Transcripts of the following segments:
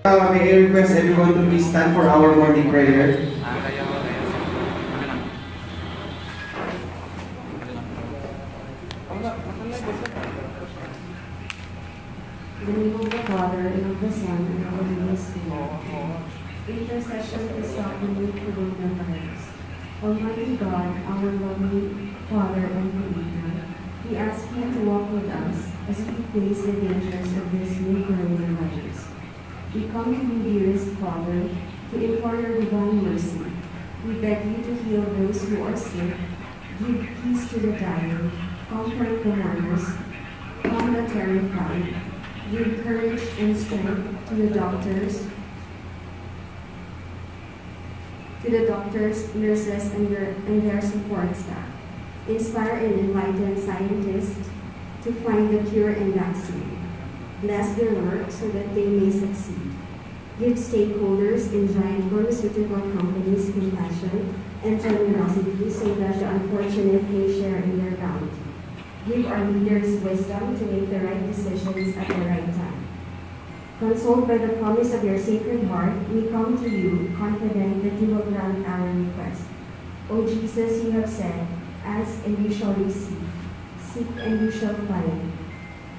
May I request everyone to please stand for our morning prayer. In the name of the Father, and of the Son, and of the Holy Spirit. Intercession to stop the new coronavirus. Almighty God, our loving Father and Creator, we ask you to walk with us as we face the dangers of this new coronavirus. We come to you, dearest Father, to implore your divine mercy. We beg you to heal those who are sick, give peace to the dying, comfort the mourners, calm the terrified, give courage and strength to the doctors, nurses, and their support staff. Inspire and enlighten scientists to find the cure and vaccine. Bless their work so that they may succeed. Give stakeholders in giant pharmaceutical companies compassion and generosity so that the unfortunate may share in their bounty. Give our leaders wisdom to make the right decisions at the right time. Consoled by the promise of your Sacred Heart, we come to you confident that you will grant our request. O Jesus, you have said, ask and you shall receive, seek and you shall find,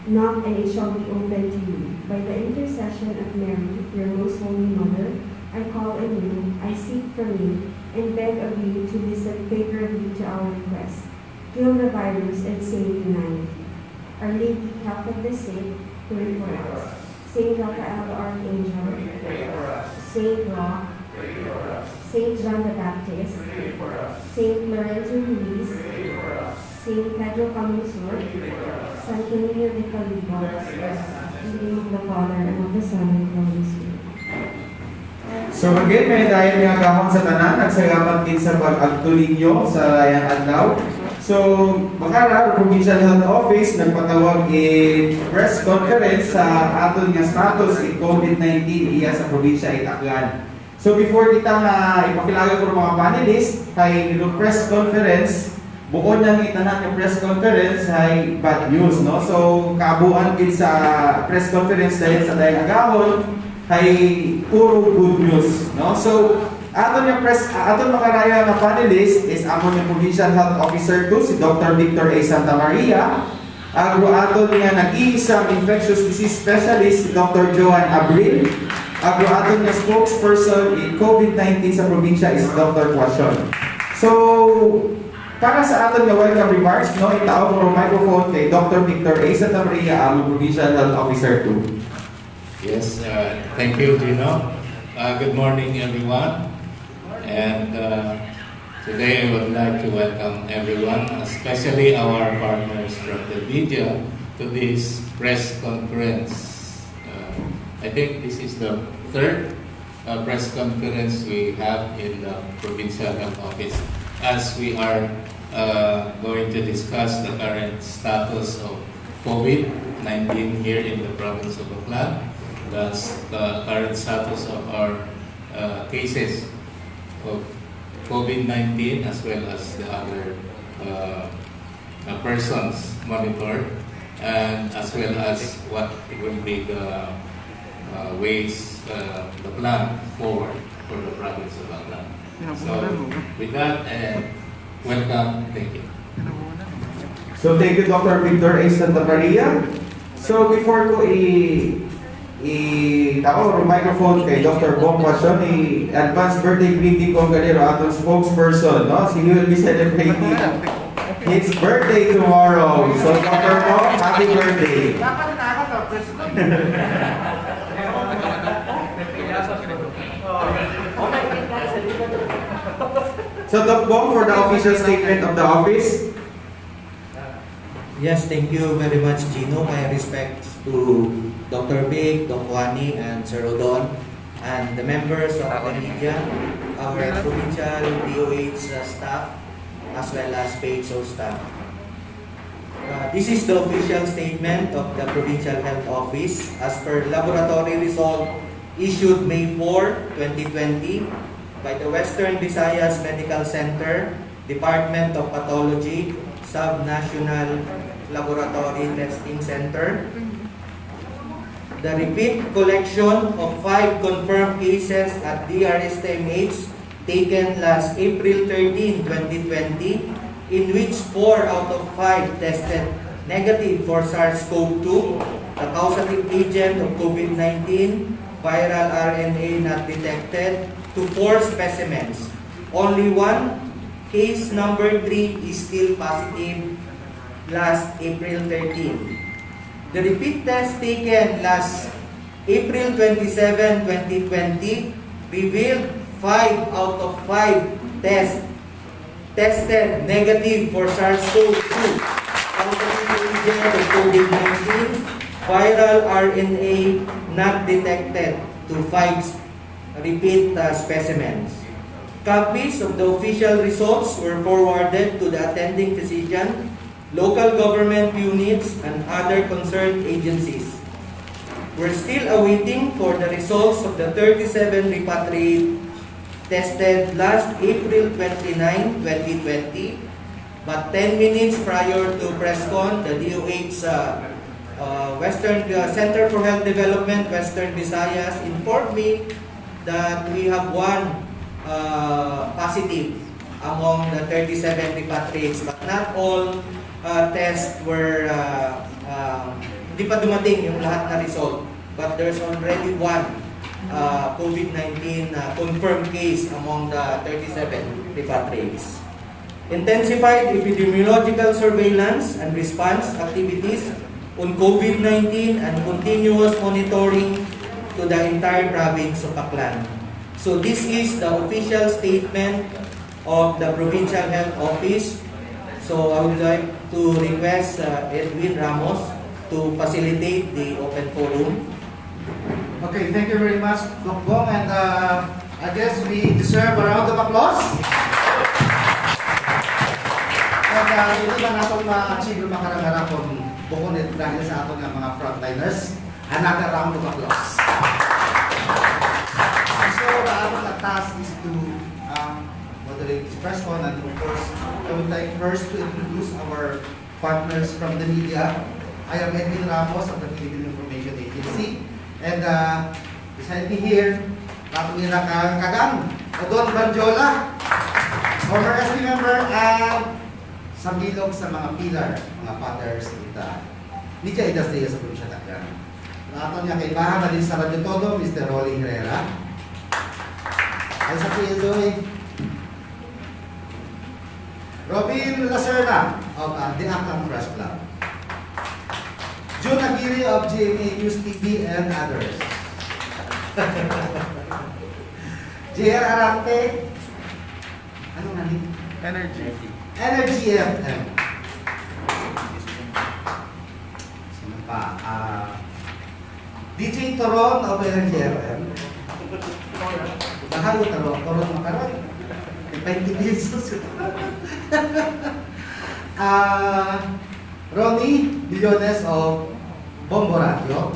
knock and it shall be opened to you. By the intercession of Mary, your most holy Mother, I call on you, I seek from you, and beg of you to listen favorably to our request. Kill the virus and save humanity. Our Lady, help of the sick, pray for us. Saint Raphael the Archangel, pray for us. Saint Roch, pray for us. Saint John the Baptist, pray for us. Saint Lorenzo Ruiz, pray for us. Saint Pedro Camusur, pray for us. San Camilo de Calibos, in the name of the Father, and of the Son, and of the Holy Spirit. So again, may tayo nga kahon sa tanan, nagsalamat din sa pag-agtuling nyo sa layang adlaw. So, Bacara, Provincial Health Office, nagpatawag press conference sa aton nga status in COVID-19 iya sa probinsya Itaklan. So, before kita nga ipakilala ko ng mga panelists, kay press conference, bukod nang itanan yung press conference ay bad news, no? So, kaabuan din sa press conference dahil sa dayang agahon ay puro good news, no? So, aton makaraya na panelist is amon yung Provincial Health Officer 2, si Dr. Victor A. Santa Maria. Aton nga nag-iisang infectious disease specialist, si Dr. Joan Abril. Aton nga spokesperson in COVID-19 sa probinsya is Dr. Quasyon. So, para sa aton nga welcome remarks, no, itao ko microphone kay Dr. Victor A. Santa Maria, amon Provincial Health Officer 2. Yes, thank you, Gino. Good morning, everyone. And today I would like to welcome everyone, especially our partners from the media, to this press conference. I think this is the third press conference we have in the Provincial Health Office as we are going to discuss the current status of COVID-19 here in the province of Baclan. That's the current status of our cases of COVID-19 as well as the other persons monitored, and as well as what will be the ways, the plan forward for the province of Baclan. So with that, welcome, thank you. So thank you, Dr. Victor A. Santa Maria. So before ko ako microphone kay Dr. Bong Quasyon, advance birthday greeting ko galero atong spokesperson, no? He will be celebrating his birthday tomorrow. So Dr. Bong, happy birthday. So Dr. Bong, for the official statement of the office. Yes, thank you very much, Gino. My respects to Dr. Big, Dr. Wani, and Sir Odon, and the members of the media, our provincial DOH staff, as well as PHO staff. This is the official statement of the Provincial Health Office as per laboratory result issued May 4, 2020 by the Western Visayas Medical Center, Department of Pathology, Sub-National Laboratory Testing Center. the repeat collection of 5 confirmed cases at DRSTMH taken last April 13, 2020, in which 4 out of 5 tested negative for SARS-CoV-2, the causative agent of COVID-19, viral RNA not detected, to 4 specimens. Only 1 case number 3 is still positive last April 13. The repeat test taken last April 27, 2020 revealed 5 out of 5 tests tested negative for SARS-CoV-2, causative agent of COVID-19, viral RNA not detected, to 5 repeat specimens. Copies of the official results were forwarded to the attending physician, local government units, and other concerned agencies. We're still awaiting for the results of the 37 repatriates tested last April 29, 2020, but 10 minutes prior to presscon, the DOH Center for Health Development, Western Visayas, informed me that we have 1 positive among the 37 repatriates, but not all tests were, hindi pa dumating yung lahat na result. But there's already 1 COVID-19 confirmed case among the 37 repatriates. Intensified epidemiological surveillance and response activities on COVID-19 and continuous monitoring to the entire province of Aklan. So this is the official statement of the Provincial Health Office. So I would like to request Edwin Ramos to facilitate the open forum. Okay, thank you very much, Doc Bong, and I guess we deserve a round of applause. And hindi na natin ma-achieve yung makarang-harap kung bukunit dahil sa ato ng mga frontliners. Another round of applause. So, the ating task is to moderate this press con, and of course, I would like first to introduce our partners from the media. I am Edwin Ramos of the Philippine Information Agency, and beside me here, Patumira Kagang, Odon Banjola, former SB member, and sambilog sa mga pillar, mga fathers in the media industry sa Provincia ng Aklan. Ato niya kay Baha na din sa Radyo Todo, Mr. Rolly Herrera. Ay sa Pildoy, Robin Lacerda of the Aklan Press Club. June Aguirre of GMA News TV and others. JR Arante, ano nga ni? Energy FM. Sino pa? DJ Toron of Energy FM. Bahalo Toron makaroon. 20 pesos. Ronnie Billones of Bombo Radio.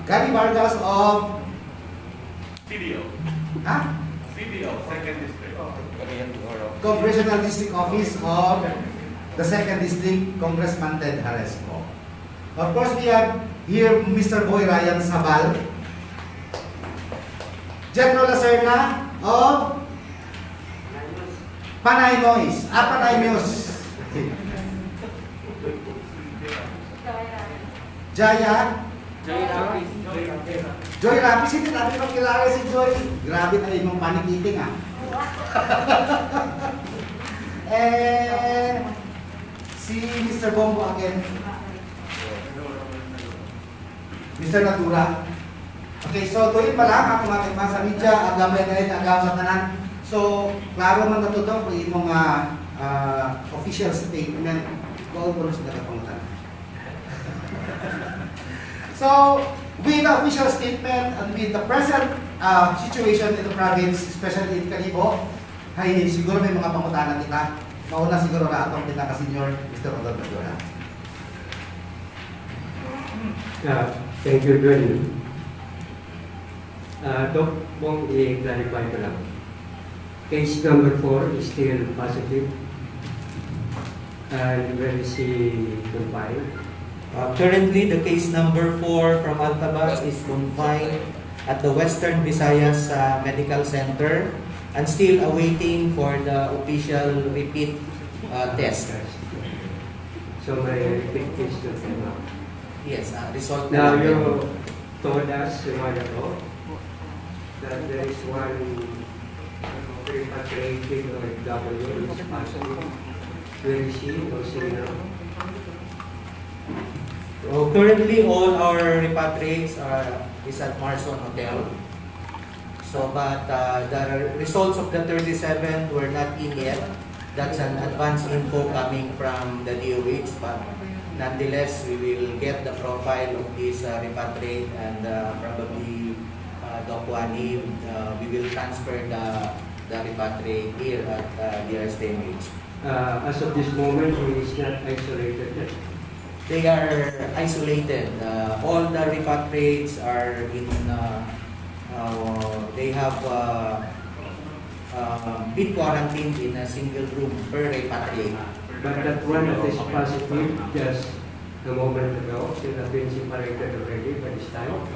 Gary Vargas of CDO. ha? CDO, Second District. Congressional District Office of the 2nd District, Congressman Ted Haresco. Of course, we have here Mr. Boy Ryan Sabal, General Lacerna of Panay Noise. Panay News. Jaya. Joy Rapis, hindi natin makilala si Joy. Grabe na yung panikiting si Mr. Bombo again. Mr. Natura. Okay, so tuwing pa lang ako mga kaibigan sa media, agamay na rin, agam sa tanan. So, klaro man na ito kung yung mga official statement, doon po rin sa nagkapuntan. So, with the official statement and with the present situation in the province, especially in Calibo, ay siguro may mga pangutanan kita. Mauna siguro na atong pinaka-senior, Mr. Rodolfo Madura. Thank you, Johnny. Doc, mong i-clarify ko lang. Case number 4 is still positive and when is he confined? Currently, the case number 4 from Altabas is confined at the Western Visayas Medical Center and still awaiting for the official repeat test. So may repeat case to them. Yes, result. Now you told us a while ago that there is one repatriated or W is positive. Where is she or she now? So currently, all our repatriates is at Marson Hotel. So, but the results of the 37 were not in yet. That's an advance info coming from the DOH, but nonetheless, we will get the profile of this repatriate and probably Doc Wani, we will transfer the repatriate here at DRSTMH. As of this moment, he is not isolated yet. They are isolated. All the repatriates are in, they have been quarantined in a single room per repatriate. But that one that is positive just a moment ago should have been separated already by this time.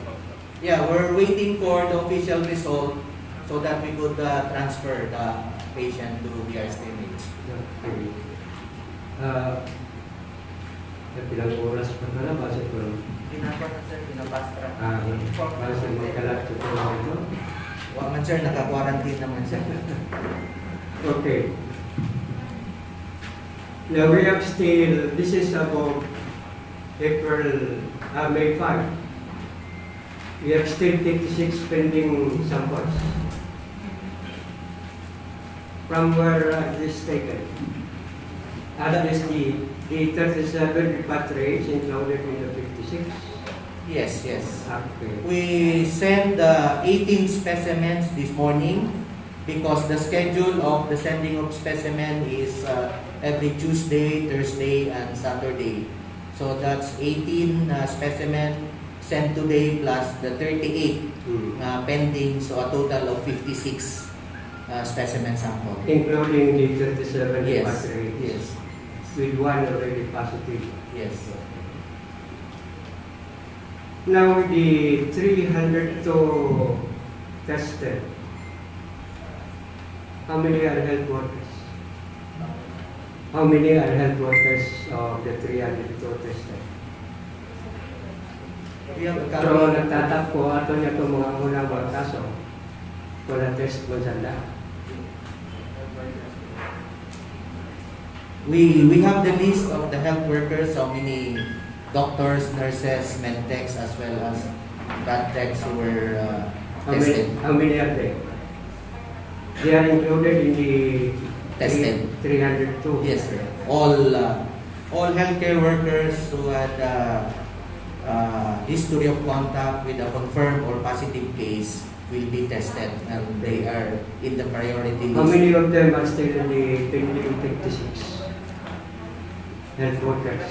Yeah, we're waiting for the official result so that we could transfer the patient to DRSTMH. Okay. Ilang oras pa na base ko. Pinapastra. Base magkalat ko ito. Wag man sir, naka-quarantine naman siya. Okay. Now we have still, this is about May 5. We have still 56 pending samples. From where this taken? That is the 37 repatriates included in the 56. Yes, yes. Okay. We sent the 18 specimens this morning because the schedule of the sending of specimen is every Tuesday, Thursday, and Saturday. So that's 18 specimen sent today plus the 38 pending, so a total of 56 specimen sample. Including the 37 Yes, repatriates. yes, With one already positive. yes. Now the 302 tested. How many are health workers? How many are health workers of the 302 tested? We have a So copy. nagtatakpo ato niya itong mga unang mga kaso. Kung test mo sila. We have the list of the health workers, how many doctors, nurses, med techs, as well as lab techs who were tested. How many are they? They are included in the Tested. 302. Yes, sir. All healthcare workers who had history of contact with a confirmed or positive case will be tested, and they are in the priority list. How many of them are still in the pending 56 health workers?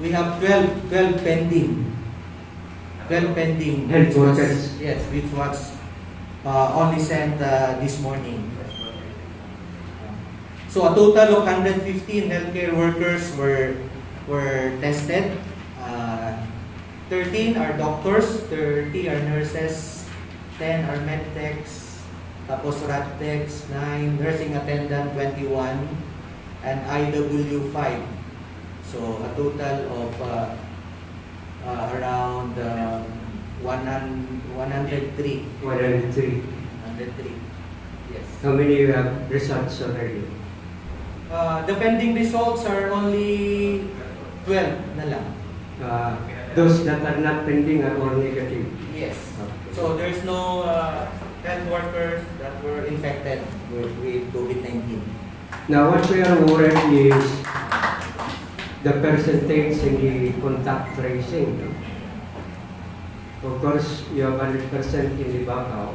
We have 12 pending. 12 pending. Health which was- workers. Yes, which was only sent this morning. So a total of 115 healthcare workers were tested. 13 are doctors, 30 are nurses, 10 are med techs, tapos rad techs, 9 nursing attendant, 21, and IW 5. So a total of around 103. 103. 103. Yes. How many you have results already? The pending results are only 12 na lang. Those that are not pending are all negative. Yes. So there's no health workers that were infected with COVID-19. Now what we are worried is the percentage in the contact tracing. Of course, you have 100% in the Bacau,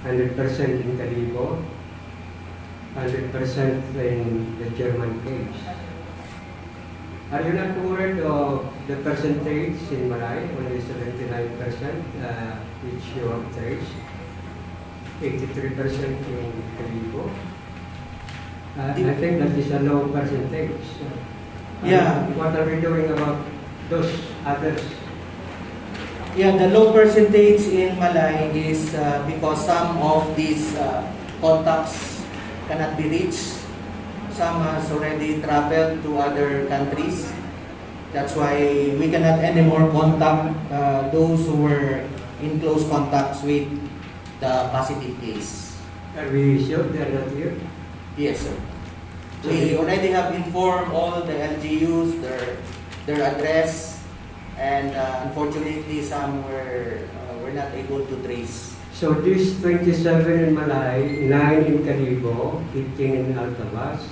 100% in Calibo, 100% in the German case. Are you not worried of the percentage in Malay, only 79%, which you have traced, 83% in Calibo, I think that is a low percentage. Yeah. What are we doing about those others? Yeah, the low percentage in Malay is because some of these contacts cannot be reached. Some has already traveled to other countries. That's why we cannot anymore contact those who were in close contacts with the positive case. Are we sure they are not here? Yes, sir. We already have informed all the LGUs, their address, and unfortunately some were not able to trace. So this 27 in Malay, 9 in Calibo, 15 in Altabas,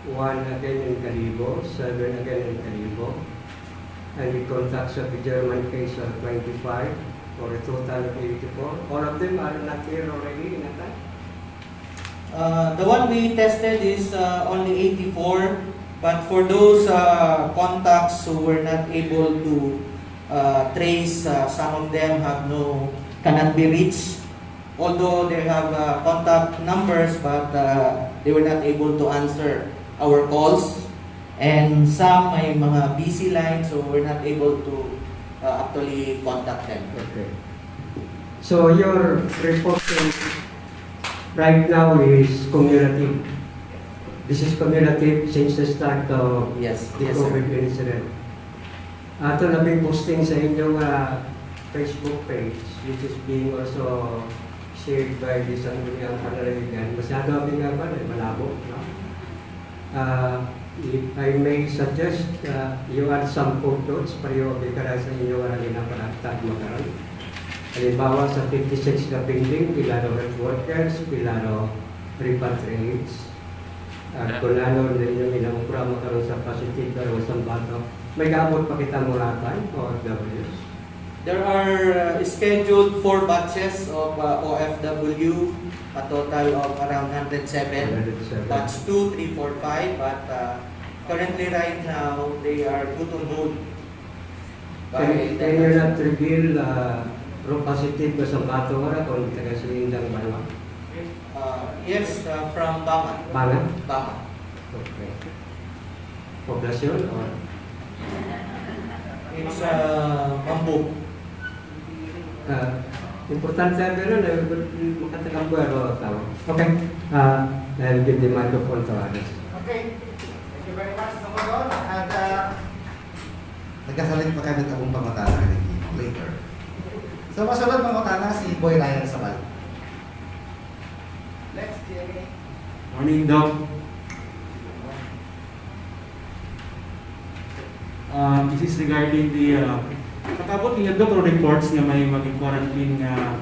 1 again in Calibo, 7 again in Calibo, and the contacts of the German case are 25, for a total of 84. All of them are not here already in attack? The one we tested is only 84, but for those contacts who were not able to trace, some of them cannot be reached. Although they have contact numbers, but they were not able to answer our calls. And some may mga busy lines, so we're not able to actually contact them. Okay. So your reporting right now is cumulative. This is cumulative since the start of Yes, the yes, sir. COVID incident. Ito na may posting sa inyong Facebook page, which is being also shared by the Sangguniang Panalaligan. Masyado kami nga ba, malabo. No? If I may suggest, you add some photos periodically sa inyo na para tag makaroon. Halimbawa sa 56 na building, pilano health workers, pilano repatriates. At kung ano na inyong inaupra makaroon sa positive pero sa bato, may gamot pa kita mulatan o OFWs. There are scheduled 4 batches of OFW, a total of around 107. Batch 2, 3, 4, 5, but currently right now they are put on hold. Can you not reveal positive ko sa bato nga kung taga-silindang Banwa? Yes, from Bama. Banga? Bama. Okay. Poblasyon or? It's Bamboo. Importante pero na makatagang buwero tao. Okay. I'll give the microphone to others. Okay. Thank you very much, Dr. Don. At nagkasalit pa kami ng akong pangatana later. So, masunod pangatana si Boy Ryan Sabal. Next, Jeremy. Morning, Doc. This is regarding the nakabot niya Doc reports nga may maging quarantine nga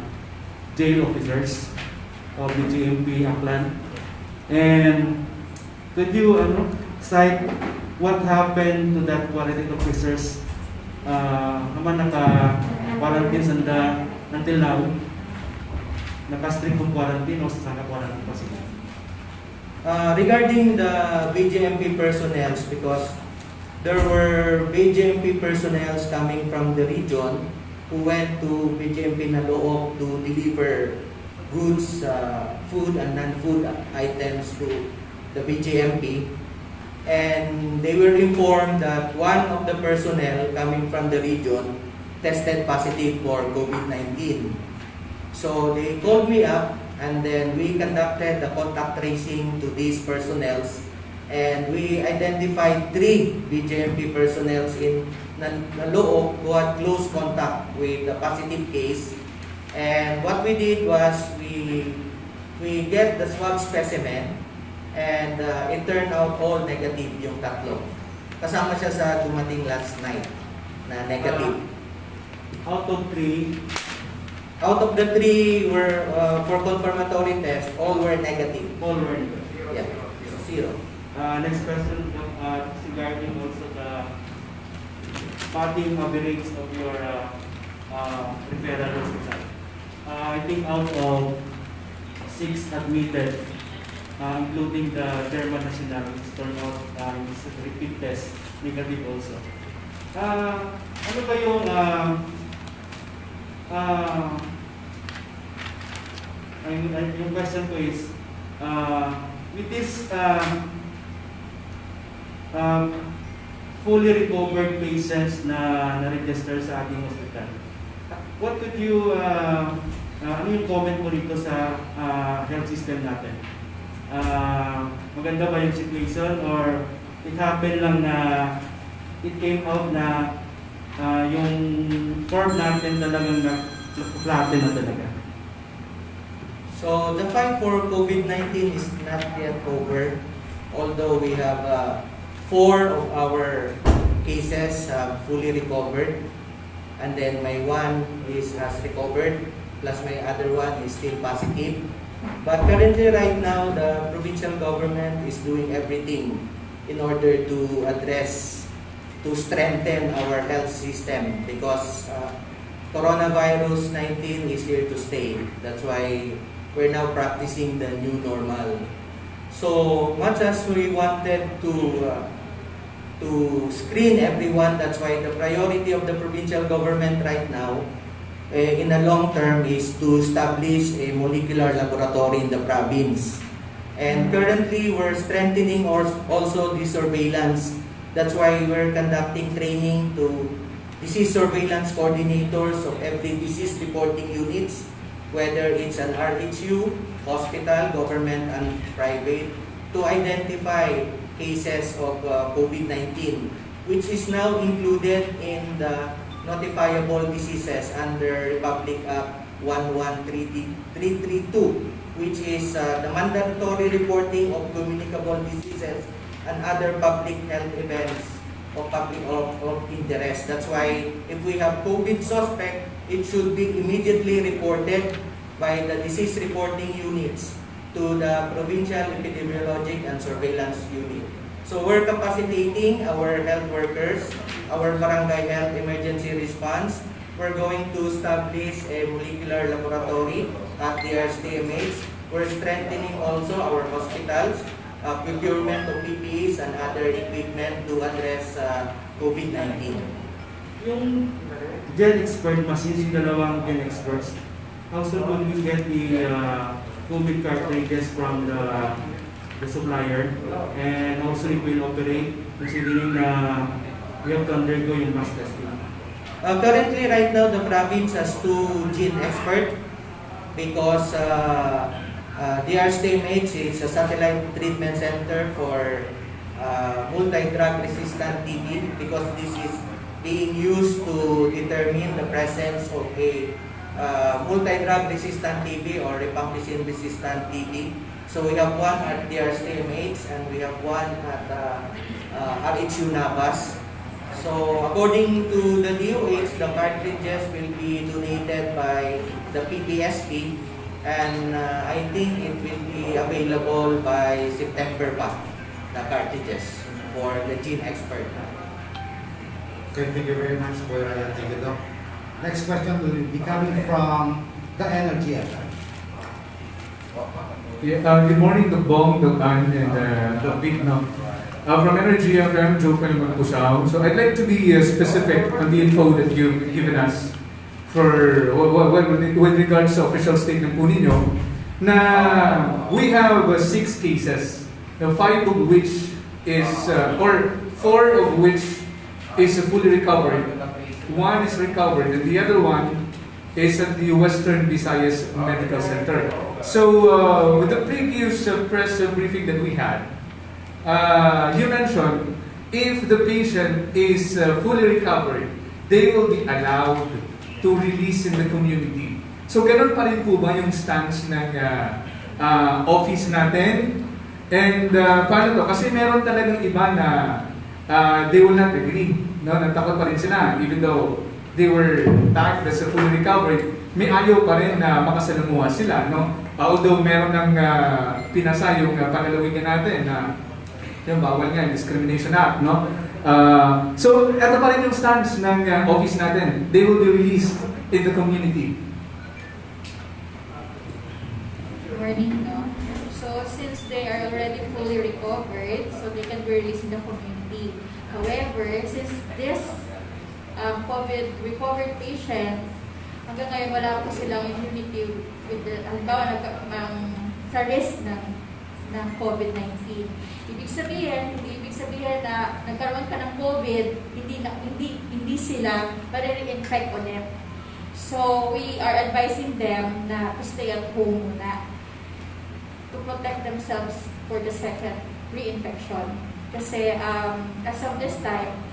jail officers of the GMP Aklan. And could you cite what happened to that quarantine officers naman naka-quarantine sanda until now? Naka-strict kong quarantine o sa naka-quarantine pa sila? Regarding the BJMP personnel, because there were BJMP personnel coming from the region who went to BJMP Naloob to deliver goods, food and non-food items to the BJMP. And they were informed that one of the personnel coming from the region tested positive for COVID-19. So they called me up, and then we conducted the contact tracing to these personnel, and we identified 3 BJMP personnel in Naloob who had close contact with the positive case. And what we did was we get the swab specimen, and it turned out all negative yung tatlo. Kasama siya sa dumating last night na negative. Out of 3, Out of the 3 were for confirmatory test, all were negative. all were Yeah, 0. next question, regarding also the spotting of the rates of your referral hospital. I think out of 6 admitted, including the German nationalities, turned out repeat test negative also. Ano ba yung yung question ko is, with this fully recovered patients na na-register sa ating hospital. What could you, ano yung comment mo dito sa health system natin? Maganda ba yung situation or it happened lang na it came out na yung form natin talagang na-flatten na talaga? So the fight for COVID-19 is not yet over, although we have 4 of our cases fully recovered, and then my one has recovered, plus my other one is still positive. But currently right now, the provincial government is doing everything in order to strengthen our health system, because coronavirus 19 is here to stay. That's why we're now practicing the new normal. So much as we wanted to screen everyone, that's why the priority of the provincial government right now in the long term is to establish a molecular laboratory in the province. And currently we're strengthening also the surveillance. That's why we're conducting training to disease surveillance coordinators of every disease reporting units, whether it's an RHU, hospital, government and private, to identify cases of COVID-19, which is now included in the notifiable diseases under Republic Act 11332, which is the mandatory reporting of communicable diseases and other public health events of public of interest. That's why if we have COVID suspect, it should be immediately reported by the disease reporting units to the provincial epidemiologic and surveillance unit. So we're capacitating our health workers, our barangay health emergency response. We're going to establish a molecular laboratory at the RSTMH. We're strengthening also our hospitals, procurement of PPEs and other equipment to address COVID-19. Yung Gen Expert machines, yung dalawang Gen Experts, how soon will we get the COVID cartridges from the supplier, and also it will operate considering we have to undergo yung mass testing? Currently, right now, the province has 2 Gene Expert because the RSTMH is a satellite treatment center for multi-drug resistant TB, because this is being used to determine the presence of a multi-drug resistant TB or rifampicin resistant TB. So we have one at the RSTMH and we have one at RHU Navas. So according to the DOH, the cartridges will be donated by the PPSP, and I think it will be available by September pa, the cartridges for the Gene Expert. Okay, thank you very much for thank you, Doc. Next question will be coming from the energy. Good morning to Bong, Doc Ann, and Doc Vic. From Energy, I'm Joe Palimagusaw. So I'd like to be specific on the info that you've given us for with regards to official statement po ninyo, na we have 6 cases, 5 of which is, or 4 of which is fully recovered. 1 is recovered, and the other one is at the Western Visayas Medical Center. So, with the previous press briefing that we had, you mentioned if the patient is fully recovered, they will be allowed to release in the community. So, ganun pa rin po ba yung stance ng office natin? And paano to? Kasi meron talagang iba na they will not agree. No? Natakot pa rin sila, even though they were tagged as fully recovered, may ayaw pa rin na makasalamuha sila. No? Although meron ng pinasa yung panalawigan natin na yung bawal nga, Discrimination Act. No? So, ito pa rin yung stance ng office natin. They will be released in the community. Good morning, no? So, since they are already fully recovered, so they can be released in the community. However, since this COVID recovered patients, hanggang ngayon wala po silang immunity with the, halimbawa, sa risk ng ng COVID-19. Ibig sabihin, hindi ibig sabihin na nagkaroon ka ng COVID, hindi sila ma-reinfect ulit. So, we are advising them na to stay at home muna to protect themselves for the second reinfection. Kasi as of this time,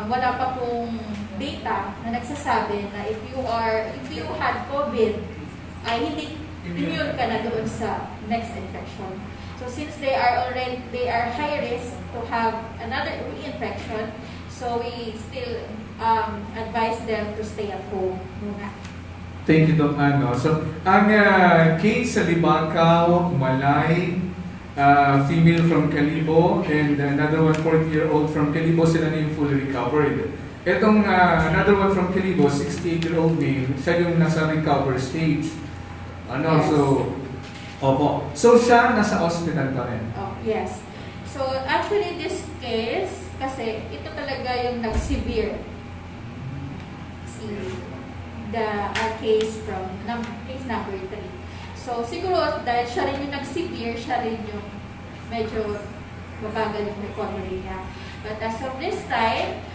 wala pa pong data na nagsasabi na if you had COVID, ay hindi immune ka na doon sa next infection. So since they are high risk to have another reinfection, so we still advise them to stay at home muna. Thank you, Doc Ano. So, ang case sa Libacao, Malay, female from Calibo, and another one 40-year-old from Calibo, sila na yung fully recovered. Itong another one from Calibo, 68-year-old male, siya yung nasa recover stage. Ano, Yes. So siya nasa hospital pa rin. Oh, yes. So actually this case, kasi ito talaga yung nag-severe. The case case number 3. So siguro dahil siya rin yung nag-severe, siya rin yung medyo mabagal yung recovery niya. But as of this time,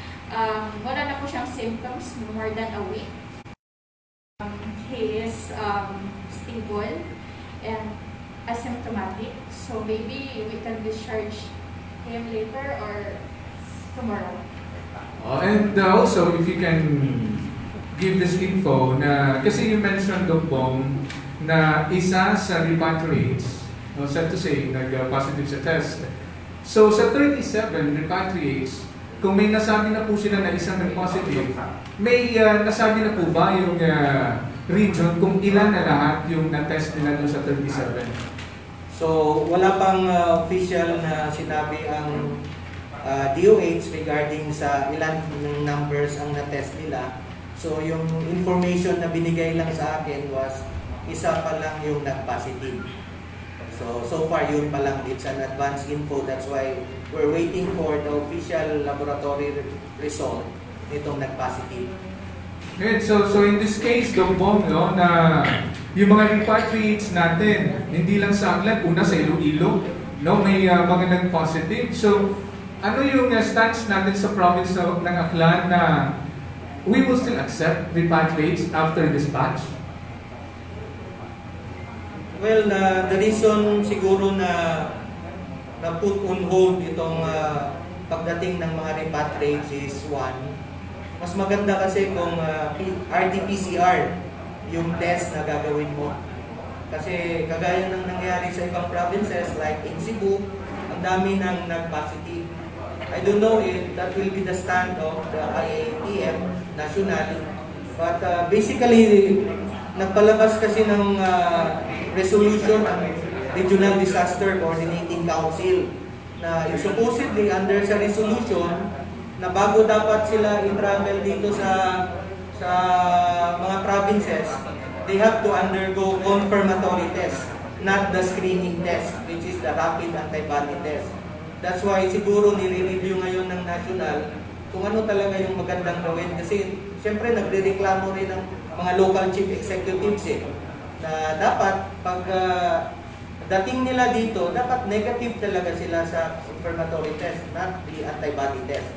wala na po siyang symptoms more than a week. He is stable and asymptomatic. So maybe we can discharge him later or tomorrow. And also, if you can give this info na, kasi you mentioned, Doc Bong, na isa sa repatriates, sad to say, nag-positive sa test. So sa 37 repatriates, kung may nasabi na po sila na isang nag-positive, may nasabi na po ba yung region kung ilan na lahat yung na-test nila doon sa 37? So, wala pang official na sinabi ang DOH regarding sa ilan ng numbers ang na-test nila. So, yung information na binigay lang sa akin was isa pa lang yung nag-positive. So far yun pa lang, it's an advance info. That's why we're waiting for the official laboratory result nitong nag-positive. Good. So in this case, Doc Bong, no, na yung mga repatriates natin, hindi lang sa Aklan, una sa Iloilo, no, may mga nag-positive. So, ano yung stance natin sa province ng Aklan na we will still accept repatriates after dispatch? Well, the reason siguro na put on hold itong pagdating ng mga repatriates is one, mas maganda kasi kung RT-PCR yung test na gagawin mo. Kasi kagaya ng nangyari sa ibang provinces like in Cebu, ang dami nang nag-positive. I don't know if that will be the stand of the IATF national, but basically nagpalabas kasi ng resolution ang Regional Disaster Coordinating Council na supposedly under sa resolution na bago dapat sila i-travel dito sa mga provinces, they have to undergo confirmatory test, not the screening test, which is the rapid antibody test. That's why siguro nire-review ngayon ng national kung ano talaga yung magandang gawin. Kasi siyempre nagre-reklamo rin ng mga local chief executives na dapat pag dating nila dito, dapat negative talaga sila sa confirmatory test, not the antibody test.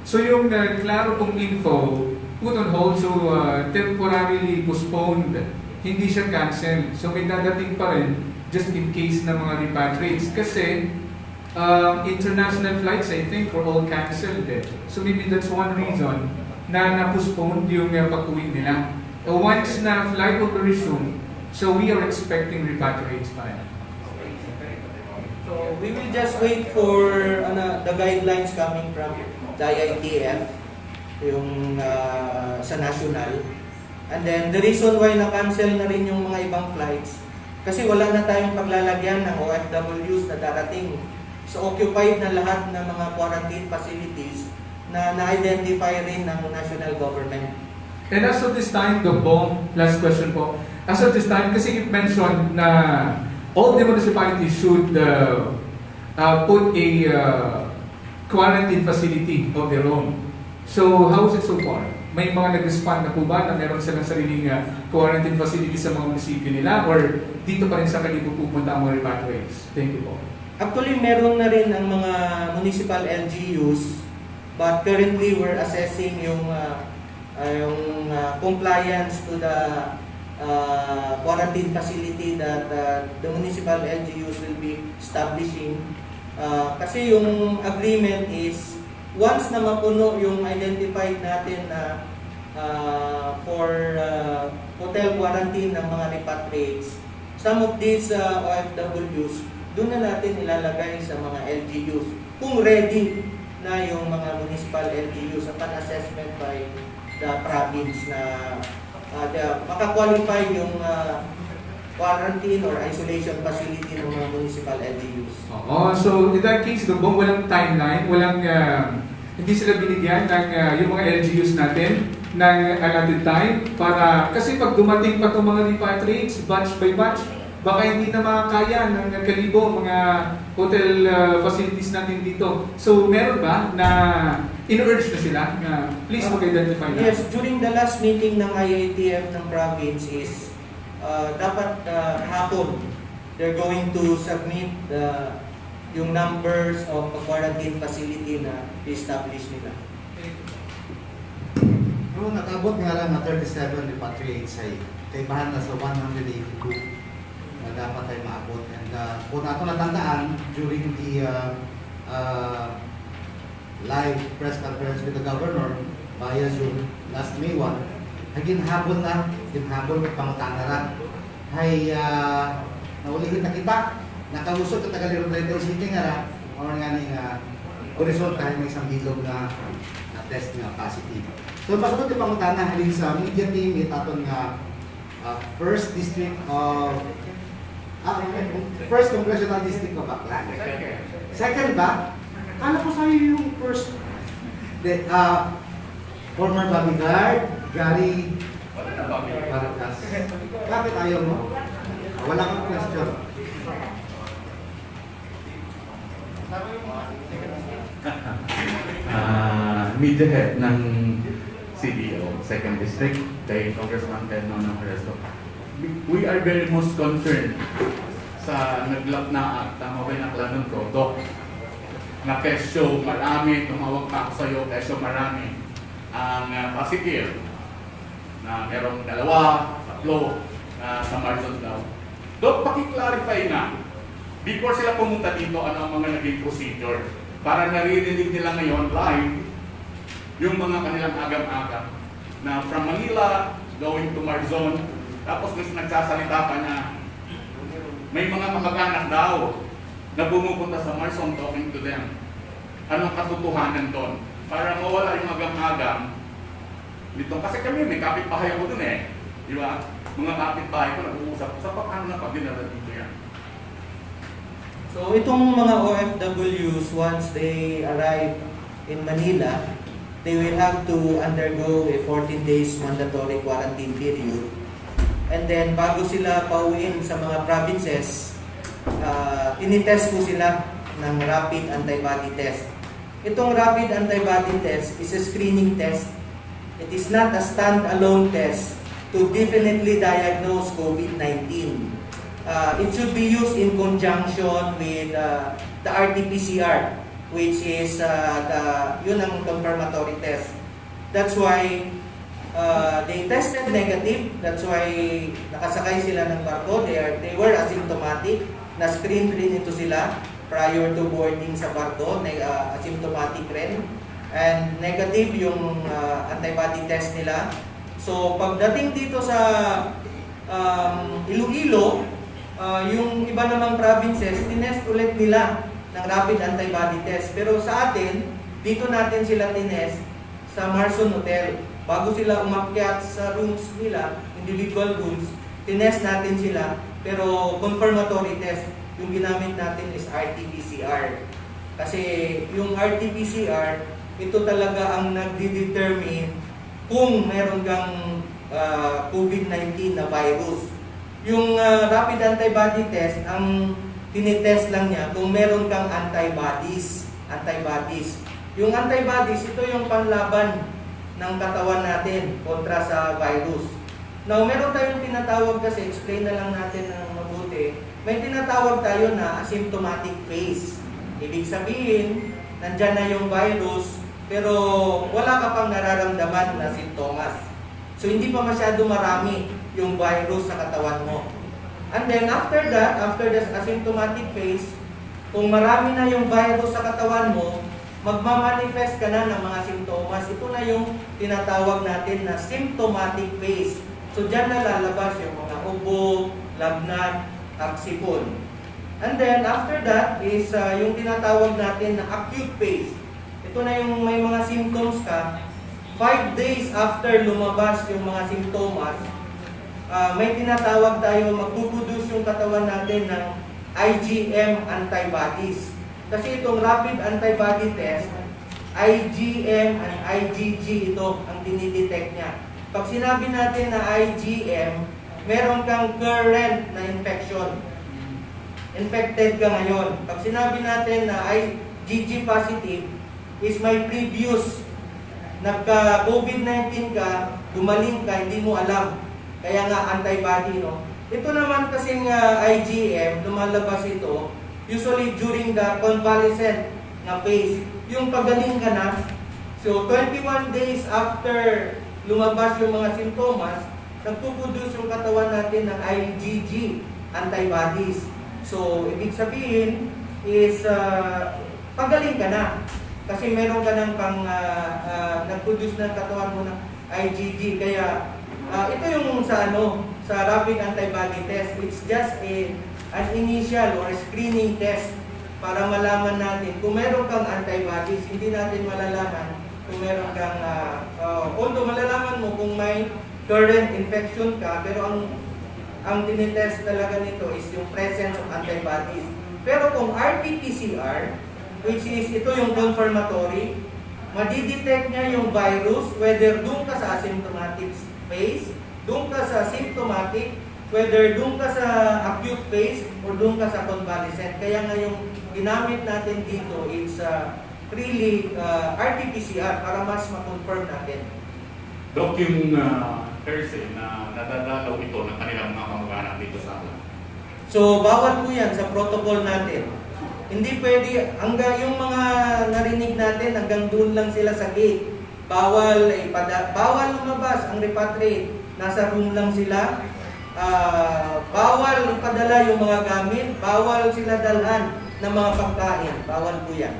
So yung klaro pong info, put on hold, so temporarily postponed, hindi siya cancel. So may dadating pa rin just in case ng mga repatriates. Kasi international flights, I think, were all cancelled. So maybe that's one reason na na-postpone yung pag-uwi nila. Once na flight will resume, so we are expecting repatriates pa rin. So we will just wait for the guidelines coming from the IATF, yung sa national. And then the reason why na-cancel na rin yung mga ibang flights, kasi wala na tayong paglalagyan ng OFWs na darating. So occupied na lahat ng mga quarantine facilities na na-identify rin ng national government. And as of this time, the bomb, last question po, as of this time, kasi you mentioned na all the municipalities should put a quarantine facility of their own. So how is it so far? may mga nag-respond na po ba na meron silang sariling quarantine facility sa mga munisipyo nila or dito pa rin sa Kalibo pupunta ang mga repatriates? Thank you po. Actually, meron na rin ang mga municipal LGUs, but currently we're assessing yung compliance to the quarantine facility that the municipal LGUs will be establishing. Kasi yung agreement is once na mapuno yung identified natin na for hotel quarantine ng mga repatriates, some of these OFWs, doon na natin ilalagay sa mga LGUs kung ready na yung mga municipal LGUs upon assessment by the province na makakwalify yung quarantine or isolation facility ng mga municipal LGUs. Oo, so in that case, Dong, walang timeline, walang hindi sila binigyan ng yung mga LGUs natin ng allotted time para, kasi pag dumating pa itong mga repatriates, batch by batch, baka hindi na makakaya ng Kalibo, mga hotel facilities natin dito. So meron ba na in-urge na sila na please mag-identify na? Yes, during the last meeting ng IATF ng province is dapat hapon they're going to submit yung numbers of quarantine facility na i-establish nila. Pero nakabot nga lang na 37 repatriates ay kaibahan na sa 182 na dapat ay maabot. And kung nato natandaan during the live press conference with the governor via Zoom last May 1, ay ginhabol ng pangutangaran. Ay naulihin na kita, nakalusot at tagaliro na City nga or nga ni result dahil may isang bilog na test nga positive. So pasunod yung pangutana halin sa media team itaton nga first district of first congressional district of Aklan. Second ba? Kala ko sa'yo yung first former bodyguard, Gary Vargas. Bakit ayaw mo? Wala kang question. Media head ng CDO, 2nd District, kay Congressman Ted Nono Resto. We are very most concerned sa naglap na at mabay na klanon ko, Doc, na kesyo marami, tumawag pa ako sa iyo, kesyo marami ang positive na merong 2, 3 sa Marzon daw. Doc, pakiclarify nga, before sila pumunta dito, ano ang mga naging procedure para naririnig nila ngayon live yung mga kanilang agam-agam na from Manila going to Marzon, tapos mas nagsasalita pa na may mga kamag-anak daw na bumupunta sa Marzon talking to them. Anong katotohanan doon? Para mawala yung agam-agam dito. Kasi kami may kapitbahay ako dun eh. Di ba? Mga kapitbahay ko nag-uusap sa paano na pag dinala dito yan. So itong mga OFWs, once they arrive in Manila, they will have to undergo a 14 days mandatory quarantine period. And then bago sila pauwiin sa mga provinces, tinitest po sila ng rapid antibody test. Itong rapid antibody test is a screening test. It is not a stand-alone test to definitely diagnose COVID-19. It should be used in conjunction with the RT-PCR, which is yun ang confirmatory test. That's why they tested negative. That's why nakasakay sila ng barko. They were asymptomatic. Na-screen rin ito sila prior to boarding sa barko. Asymptomatic rin. And negative yung antibody test nila. So pagdating dito sa Iloilo, yung iba namang provinces, tinest ulit nila ng rapid antibody test. Pero sa atin, dito natin sila tinest sa Marzon Hotel. Bago sila umakyat sa rooms nila, individual rooms, tinest natin sila. Pero confirmatory test, yung ginamit natin is RT-PCR. Kasi yung RT-PCR, ito talaga ang nagdi-determine kung meron kang COVID-19 na virus. Yung rapid antibody test, ang tinitest lang niya kung meron kang antibodies. Yung antibodies, ito yung panlaban ng katawan natin kontra sa virus. Now, meron tayong tinatawag kasi, explain na lang natin ng mabuti, may tinatawag tayo na asymptomatic phase. Ibig sabihin, nandyan na yung virus, pero wala ka pang nararamdaman na sintomas. So, hindi pa masyado marami yung virus sa katawan mo. And then, after that, after the asymptomatic phase, kung marami na yung virus sa katawan mo, magmamanifest ka na ng mga simptomas. Ito na yung tinatawag natin na symptomatic phase. So, dyan na lalabas yung mga ubo, lagnat, aksipon. And then, after that is yung tinatawag natin na acute phase. Ito na yung may mga symptoms ka. 5 days after lumabas yung mga simptomas, may tinatawag tayo, magpuproduce yung katawan natin ng IgM antibodies. Kasi itong rapid antibody test, IgM and IgG ito ang dinidetect niya. Pag sinabi natin na IgM, meron kang current na infection. Infected ka ngayon. Pag sinabi natin na IgG positive, is may previous nagka-COVID-19 ka, gumaling ka, hindi mo alam. Kaya nga antibody, no? Ito naman kasing IgM, lumalabas ito, usually during the convalescent na phase. Yung pagaling ka na, so 21 days after lumabas yung mga simptomas, nagpuproduce yung katawan natin ng IgG antibodies. So, ibig sabihin is pagaling ka na. Kasi meron ka ng nag-produce ng katawan mo ng IgG. Kaya, ito yung sa rapid antibody test. It's just an initial or screening test para malaman natin kung meron kang antibodies. Hindi natin malalaman kung meron kang, although malalaman mo kung may current infection ka, pero ang tinitest talaga nito is yung presence of antibodies. Pero kung RT-PCR, which is ito yung confirmatory, madidetect niya yung virus whether doon ka sa asymptomatic phase, doon ka sa symptomatic, whether doon ka sa acute phase, or doon ka sa convalescent. Kaya nga yung ginamit natin dito is really RT-PCR para mas ma-confirm natin. Dok, yung Thursday na nadadalaw ito ng kanilang mga kamag-anak dito sa atin. So, bawal po yan sa protocol natin. Hindi pwede, hanggang yung mga narinig natin, hanggang doon lang sila sa gate. Bawal lumabas ang repatriate. Nasa room lang sila. Bawal ipadala yung mga gamit. Bawal sila dalhan ng mga pagkain. Bawal po yan.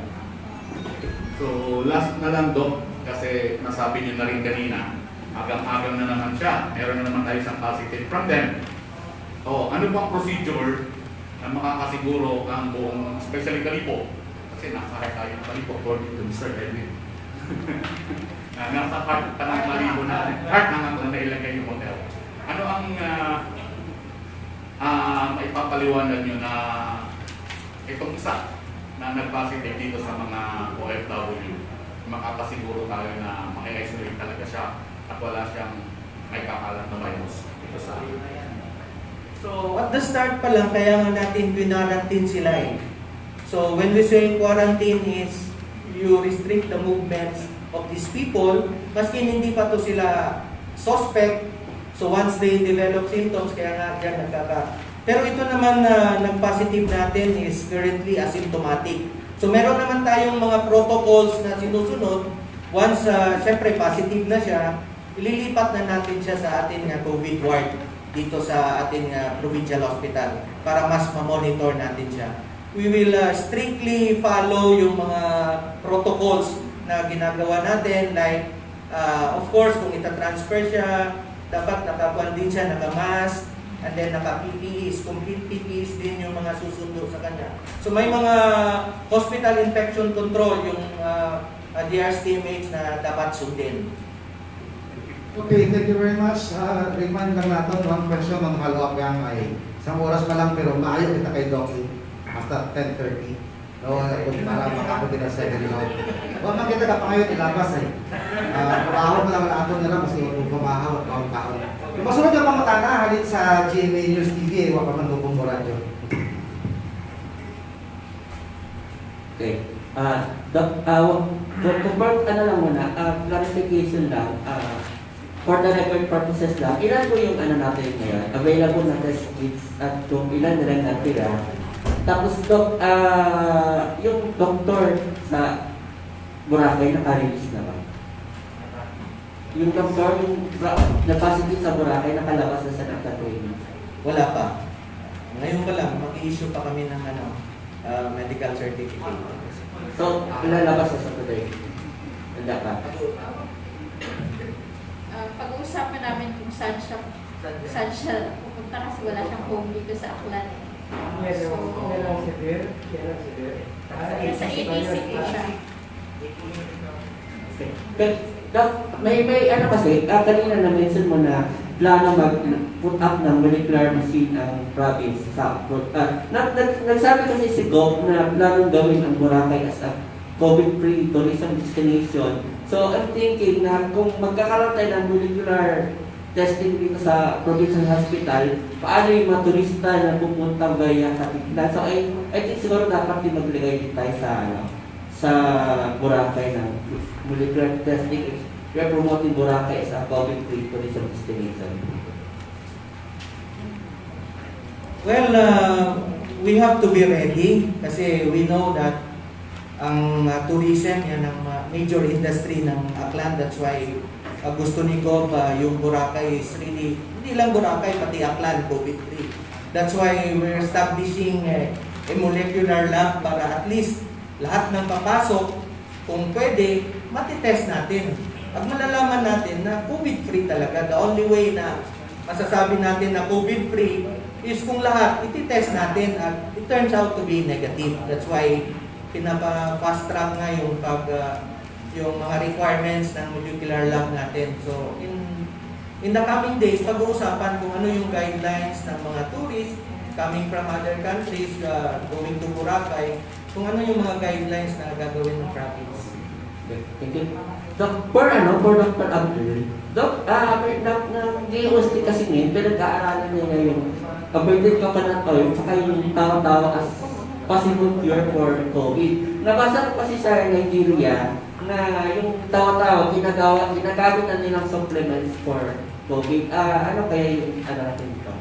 So, last na lang, Dok, kasi nasabi niyo na rin kanina, agang-agang na naman siya. Meron na naman tayo isang positive from them. So, ano bang procedure na makakasiguro ang buong, especially Kalipo? Kasi nasa heart tayo ng Kalipo, according to Mr. Edwin. Nasa heart pa ng Kalipo na, heart na nga nailagay yung hotel. Ano ang maipapaliwanag nyo na itong isa na nag-positive dito sa mga OFW, makapasiguro tayo na maki-isolate talaga siya at wala siyang may kakalat na virus dito sa atin. So, at the start pa lang, kaya nga natin quarantine sila eh. So, when we say quarantine is you restrict the movements of these people, maski hindi pa to sila suspect. So, once they develop symptoms, kaya nga dyan nagkaka. Pero ito naman na nag-positive natin is currently asymptomatic. So, meron naman tayong mga protocols na sinusunod. Once, syempre, positive na siya, ililipat na natin siya sa ating COVID ward dito sa ating provincial hospital para mas ma-monitor natin siya. We will strictly follow yung mga protocols na ginagawa natin, like of course kung ita-transfer siya, dapat nakakuan din siya, naka-mask, and then naka-PPEs, complete PPEs din yung mga susundo sa kanya. So may mga hospital infection control yung DRCMH na dapat sundin. Okay, thank you very much. Remind lang natin, one question ang follow-up yang ay isang oras pa lang pero maayo kita kay Doc hasta 10:30. No, para makapagod na sa ganito. Huwag man kita pa ngayon ilabas eh. Trabaho mo lang ato nila kasi pumahaw at kaon-kaon. Yung masunod yung mga tana halit sa GMA News TV, huwag pa man dukong mo radyo. Okay. Comport, ano lang muna, clarification lang, for the record purposes lang, ilan po yung ano natin ngayon, available na test kits at kung ilan na lang natira. Tapos, yung doktor sa Boracay, naka-release na ba? Yung doktor, yung na-positive sa Boracay, nakalabas na sa nagka-training. Wala pa. Ngayon pa lang, mag-i-issue pa kami ng medical certificate. So, lalabas na sa today. Handa pa. Pag-uusapan namin kung saan siya pupunta kasi wala siyang home dito sa Aklan. Yes, kailan severe? Sa ATC po siya. May ano kasi, kanina na-mention mo na plano mag-put up ng molecular machine ang province sa nagsabi kasi si Gov na planong gawin ang Boracay as a COVID-free tourism destination. So I'm thinking na kung magkakaroon tayo ng molecular testing dito sa provincial hospital, paano yung mga turista na pupunta via Katipunan? So I think siguro dapat din maglagay din tayo sa Boracay ng molecular testing. We are promoting Boracay as a COVID-free tourism destination. Well, we have to be ready kasi we know that ang tourism yan ang major industry ng Aklan. That's why gusto ni Gov yung Boracay is really, hindi lang Boracay, pati Aklan, COVID-free. That's why we're establishing a molecular lab para at least lahat ng papasok, kung pwede, matitest natin. Pag malalaman natin na COVID-free talaga, the only way na masasabi natin na COVID-free is kung lahat ititest natin at it turns out to be negative. That's why pinapa-fast track nga yung yung mga requirements ng molecular lab natin. So in the coming days, pag-uusapan kung ano yung guidelines ng mga tourists coming from other countries going to Boracay, kung ano yung mga guidelines na gagawin ng province. Thank you. For Dr. Abdul, ng DOST kasi ngayon, pinag-aaralan niya yung averted coconut oil saka yung tawag-tawag as possible cure for COVID. Nabasa ko kasi sa Nigeria na yung tawag-tawag, ginagamit na nilang supplements for COVID. Ano kaya yung natin dito?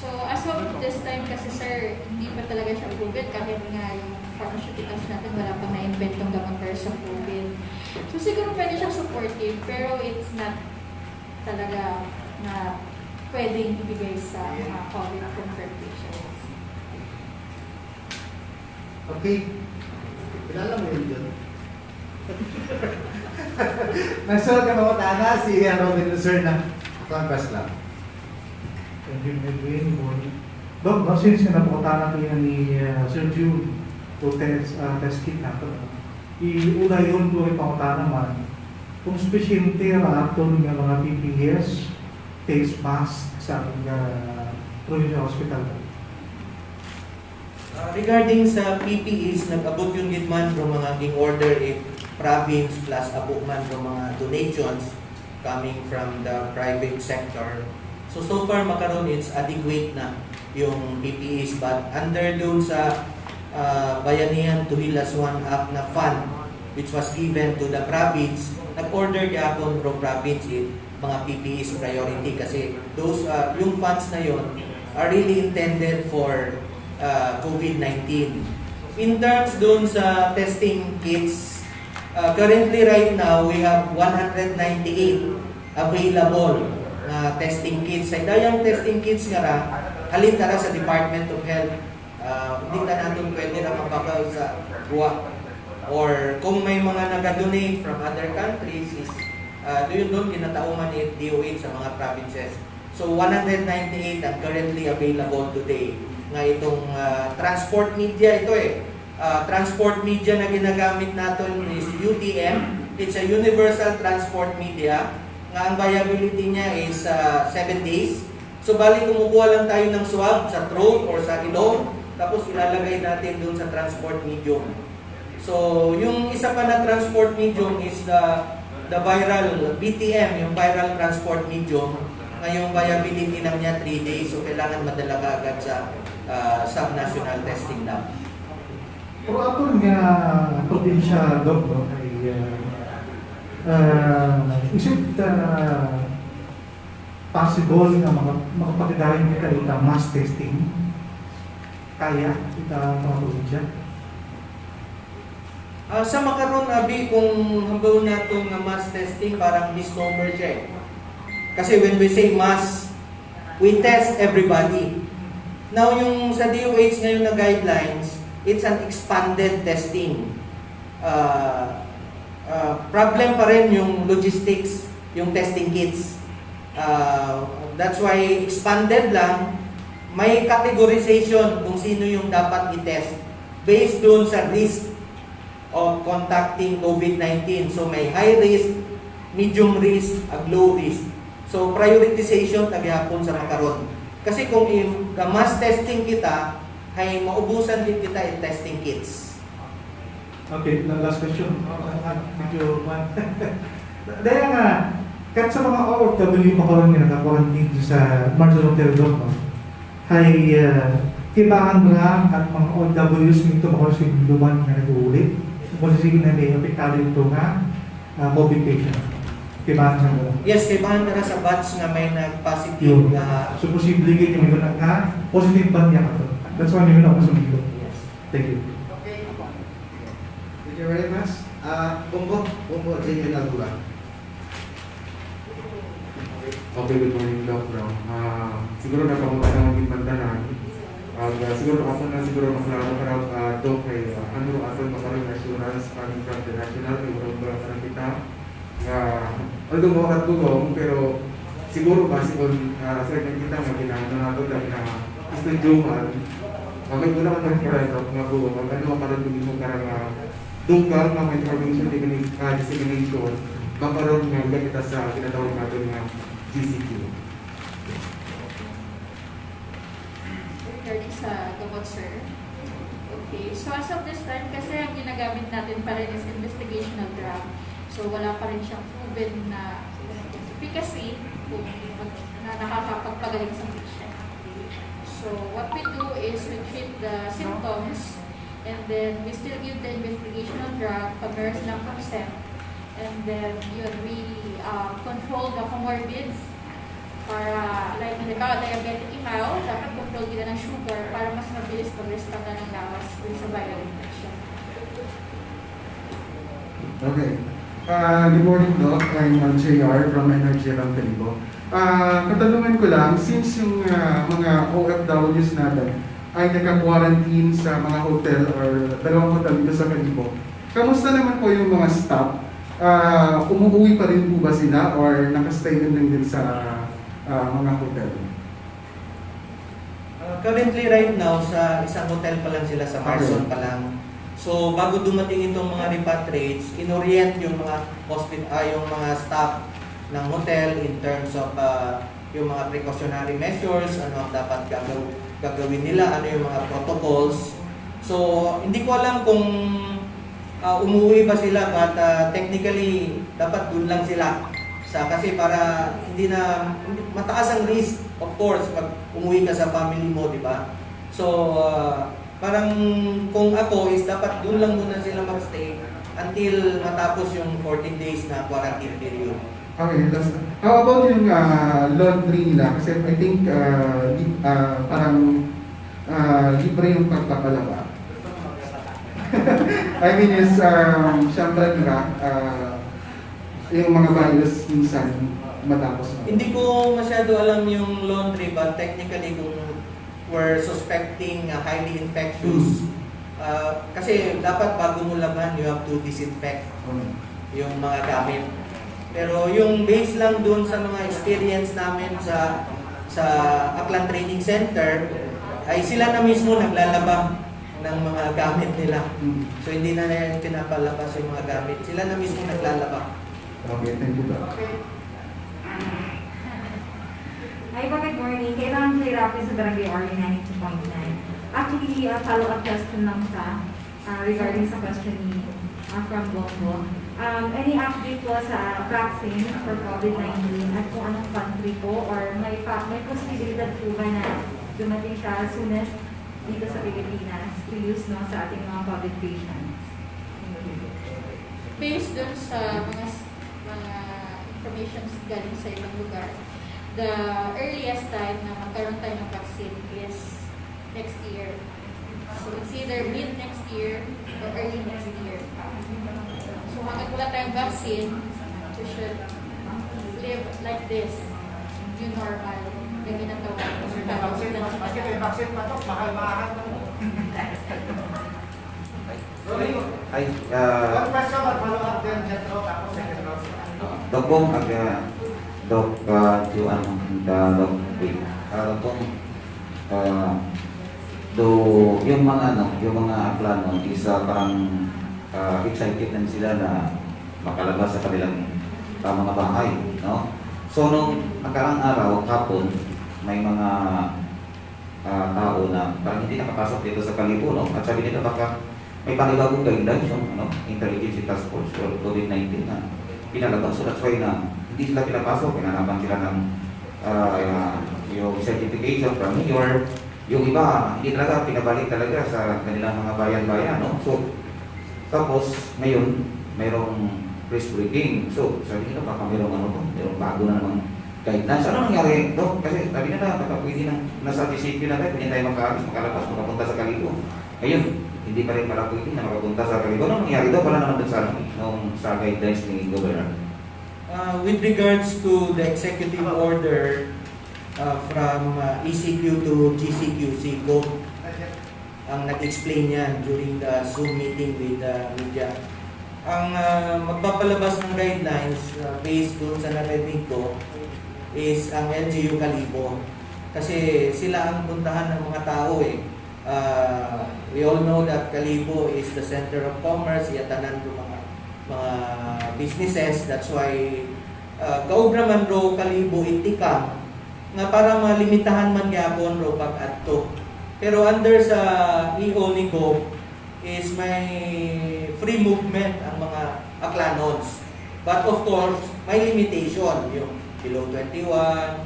So, as of this time kasi sir, hindi pa talaga siya proven kahit nga yung pharmaceuticals natin wala pang na-inventong gamot para sa COVID. So, siguro pwede siyang supportive pero it's not talaga na pwedeng ibigay sa mga COVID-confirmed patients. Okay. Kilala mo yun dyan. Nagsulat ka mga tana si Robin Sir na congress lang. Thank you, Edwin. Dok, since napunta natin ni Sir Jude to test kit natin, iuna yun po ipangata naman kung spesyente raton ng mga PPS, face mask sa ating provincial hospital. Regarding sa PPEs, nag-abot yung gitman from mga aking order province plus abot man from mga donations coming from the private sector. So far makaroon it's adequate na yung PPEs but under dun sa Bayanihan to Hilas One Act na fund which was given to the province, nag-order yapon from province mga PPEs priority kasi those yung funds na yon are really intended for COVID-19. In terms dun sa testing kits, currently right now we have 198 available testing kits. Sa dayang testing kits nga ra, halin tara sa Department of Health. Hindi na natin pwede na mapakaw sa buwa. Or kung may mga nag-donate from other countries, is doon ginatauman ni DOH sa mga provinces. So 198 ang currently available today. Nga itong transport media ito transport media na ginagamit natin is UTM. It's a universal transport media. Nga ang viability niya is 7 days. So bali kumukuha lang tayo ng swab sa throat or sa ilong, tapos ilalagay natin doon sa transport medium. So yung isa pa na transport medium is the viral BTM, yung viral transport medium. Ngayong viability lang niya 3 days, so kailangan madala ka agad sa sub-national testing lab. Pero ato nga probinsya, Doc, no, ay is it possible na makapatidahin kita ita mass testing? Kaya ita mga probinsya? Sa makaroon, Abi, kung hambaw na itong mass testing, parang misnomer siya eh. Kasi when we say mass, we test everybody. Now, yung sa DOH ngayon na guidelines, it's an expanded testing. Problem pa rin yung logistics, yung testing kits. That's why expanded lang, may categorization kung sino yung dapat i-test based doon sa risk of contacting COVID-19. So may high risk, medium risk, low risk. So prioritization tagyapon sa makaron. Kasi kung mass testing kita, ay maubusan din kita in testing kits. Okay, last question. Medyo dahil nga, kahit sa mga OFW makaroon nga naka-quarantine sa Marshall Hotel Doc, no? Ay kailangan lang at mga OFWs nito makaroon sa luman na nag-uulit. Kung sige na may apektado ito nga COVID patient. Kailangan sa mga. Yes, kailangan ka na sa batch na may nag-positive na... So, posible kayo yung mga nga positive ba niya ka to? That's why yun ako sumilo. Thank you. Okay. Thank you very much. Bumbo, Jimmy Nagula. Okay, good morning, Doc Brown. Siguro nakamutan ng mga pantanan. Siguro ako na siguro maklaro ka raw, Doc, kay ano ato makaroon assurance coming from the national, yung mga kita. Although mo katulong, pero siguro kasi kung certain kita nga ginagawa nato dahil na estudyuhan, may una ka ng Doc nga buo, ano makaroon din mo karang dungkal ng information dissemination, makaroon nga kita sa tinatawag natin nga GCQ. Regarding sa gamot, sir. Okay, so as of this time, kasi ang ginagamit natin pa rin is investigational drug. So wala pa rin siyang proven na efficacy kung na nakakapagpagaling sa patient. So what we do is we treat the symptoms and then we still give the investigational drug pag meron silang consent. And then yun, we control the comorbids para, like, halimbawa, diabetic ikaw, dapat control kita ng sugar para mas mabilis pag-restart na ng lawas sa viral infection. Okay. Good morning, Doc. I'm JR from Energy Rangkalibo. Katanungan ko lang, since yung mga OFWs natin ay naka-quarantine sa mga hotel or dalawang hotel dito sa Kalibo, kamusta naman po yung mga staff? Umuwi pa rin po ba sila or nakastay din sa mga hotel? Currently right now, sa isang hotel pa lang sila, sa Marson pa lang. So bago dumating itong mga repatriates, inorient yung mga yung mga staff ng hotel in terms of yung mga precautionary measures, ano ang dapat gagawin nila, ano yung mga protocols. So hindi ko alam kung umuwi ba sila, but technically dapat dun lang sila kasi para hindi na mataas ang risk, of course, pag umuwi ka sa family mo, di ba? So parang kung ako is dapat dun lang muna sila magstay until matapos yung 14 days na quarantine period. Okay, last. How about yung laundry nila? Kasi I think parang libre yung pagpapalaba. I mean, is, syempre nga, yung mga virus minsan matapos na. Hindi ko masyado alam yung laundry, but technically kung we're suspecting highly infectious, kasi dapat bago mo laban, you have to disinfect yung mga gamit. Pero yung base lang dun sa mga experience namin sa Aklan Training Center, ay sila na mismo naglalaba ng mga gamit nila. So hindi na nila pinapalabas yung mga gamit. Sila na mismo naglalaba. Okay, thank you. Hi, good morning. Kailangan clear up sa Barangay Orly 92.9. Actually, follow-up question lang siya regarding sa question ni from Bongo. Any update po sa vaccine for COVID-19 at kung anong country po or may posibilidad po ba na dumating siya as soon as dito sa Pilipinas to use no, sa ating mga COVID patients? Based dun sa mga information galing sa ibang lugar, the earliest time na magkaroon tayo ng vaccine is next year. So it's either mid next year or early next year. So hanggang wala tayong vaccine, we should live like this, new normal, na ginagawa. Bakit may vaccine pa to? Mahal-mahal pa to. Ay, One question, follow up then, Jetro, tapos second round. Dok Bong, Dok Juan, Dok Wing. Dok Bong, yung mga plano is parang excited na sila na makalabas sa kanilang mga bahay, no? So nung nakarang araw, hapon, may mga tao na parang hindi nakapasok dito sa Kalibo, no? At sabi nila baka may panibagong guidelines yung Intelligence Task Force or COVID-19 na pinalabas. So that's why na hindi sila pinapasok, pinanapan sila ng yung certification from mayor. Yung iba, hindi talaga pinabalik talaga sa kanilang mga bayan-bayan, no? So, tapos, ngayon, mayroong press briefing. So, sabi nila, baka mayroong bago na namang guidelines. Ano nangyari, Dok? Kasi sabi nila, baka pwede nasa DCP na tayo, pwede tayo makaalis, makalabas, makapunta sa Kalibo. Ngayon, hindi pa rin pala pwede na makapunta sa Kalibo. Ano nangyari, Dok? Wala naman dun sa guidelines ni Governor. With regards to the executive order from ECQ to GCQ, SIGO, ang nag-explain yan during the Zoom meeting with the media. Ang magpapalabas ng guidelines based doon sa narinig ko is ang LGU Kalibo. Kasi sila ang puntahan ng mga tao eh. We all know that Kalibo is the center of commerce, yatanan ng mga businesses. That's why kaubra man ro Kalibo itikam nga para malimitahan man gyapon ro pag-adto. Pero under sa EO ni Gov is may free movement ang mga aklanons. But of course, may limitation yung below 21,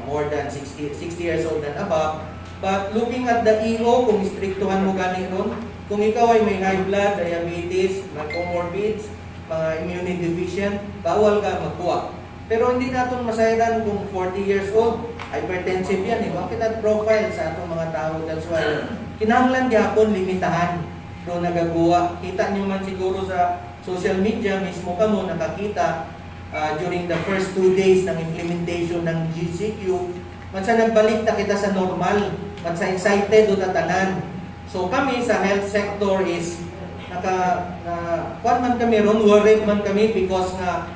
more than 60 years old and above. But looking at the EO, kung istriktuhan mo gani ron, kung ikaw ay may high blood, diabetes, may comorbids, mga immunity deficient, bawal ka magkuha. Pero hindi natin masayran kung 40 years old, hypertensive yan eh. Bakit at profile sa atong mga tao? That's why, kinahanglan gyapon limitahan do nagagawa. Kita nyo man siguro sa social media, mismo ka mo nakakita during the first 2 days ng implementation ng GCQ, matsa nagbalik na kita sa normal, matsa excited do tatanan. So kami sa health sector is man kami ron, worried man kami because nga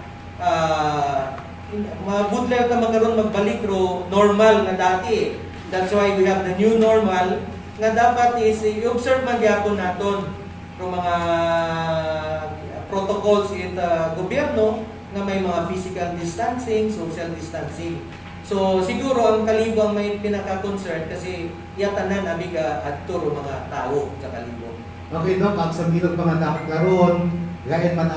mabudler ka magkaroon magbalik ro normal na dati. That's why we have the new normal nga dapat is i-observe man gyapon naton ro mga protocols sa gobyerno na may mga physical distancing, social distancing. So siguro ang Kalibo ang may pinaka-concern kasi yatanan abiga at turo mga tao sa Kalibo. Okay, Dok, ang sambilog mga dapat karoon, gain man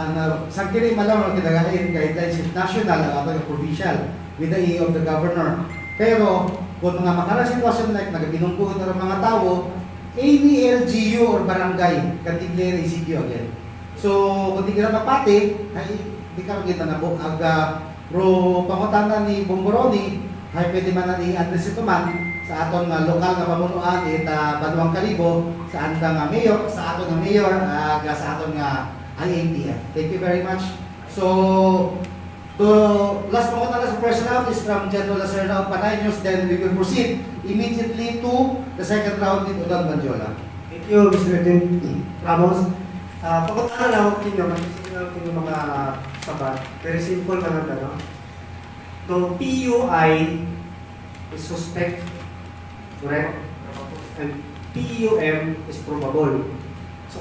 sa kini malam ang kinagain guidelines is national ang ato yung provincial with the EO of the governor. Pero kung mga makara sitwasyon like nagabinungkuhan na ng mga tao, any LGU or barangay katigler ECQ again. So kung di ka mapati, ay di ka makita na po ro pangutanan ni Bomboroni ay pwede man na i-address ito man sa aton nga lokal nga pamunuan Banuang Kalibo sa andang nga mayor, sa aton nga mayor, sa aton nga IATF. Thank you very much. So, the last pangutan sa first round is from General Lacerna of Panay News. Then we will proceed immediately to the second round with Udan Bandiola. Thank you, Mr. Ramos. Pangutan na ako kinyo, mga sabat. Very simple lang ang no, PUI is suspect, correct? And PUM is probable. So,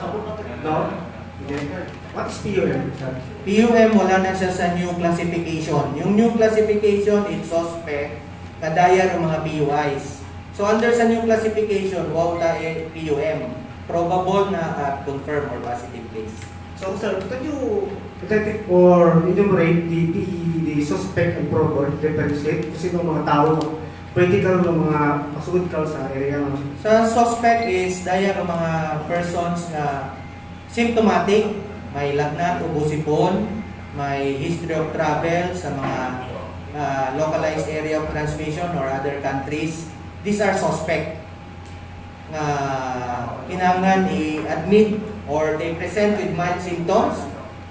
no? What is PUM? PUM wala na siya sa new classification. Yung new classification is suspect kadaya ng mga PUIs. So under sa new classification, wow tayo PUM. Probable na confirm or positive case. So, sir, can you detect or enumerate the suspect and probable differentiate? Kasi ng mga tao critical ng mga pasugod ka sa area ng Sa suspect is daya ng mga persons na symptomatic, may lagnat, ubo, sipon, may history of travel sa mga localized area of transmission or other countries. These are suspect na kinahanglan i-admit or they present with mild symptoms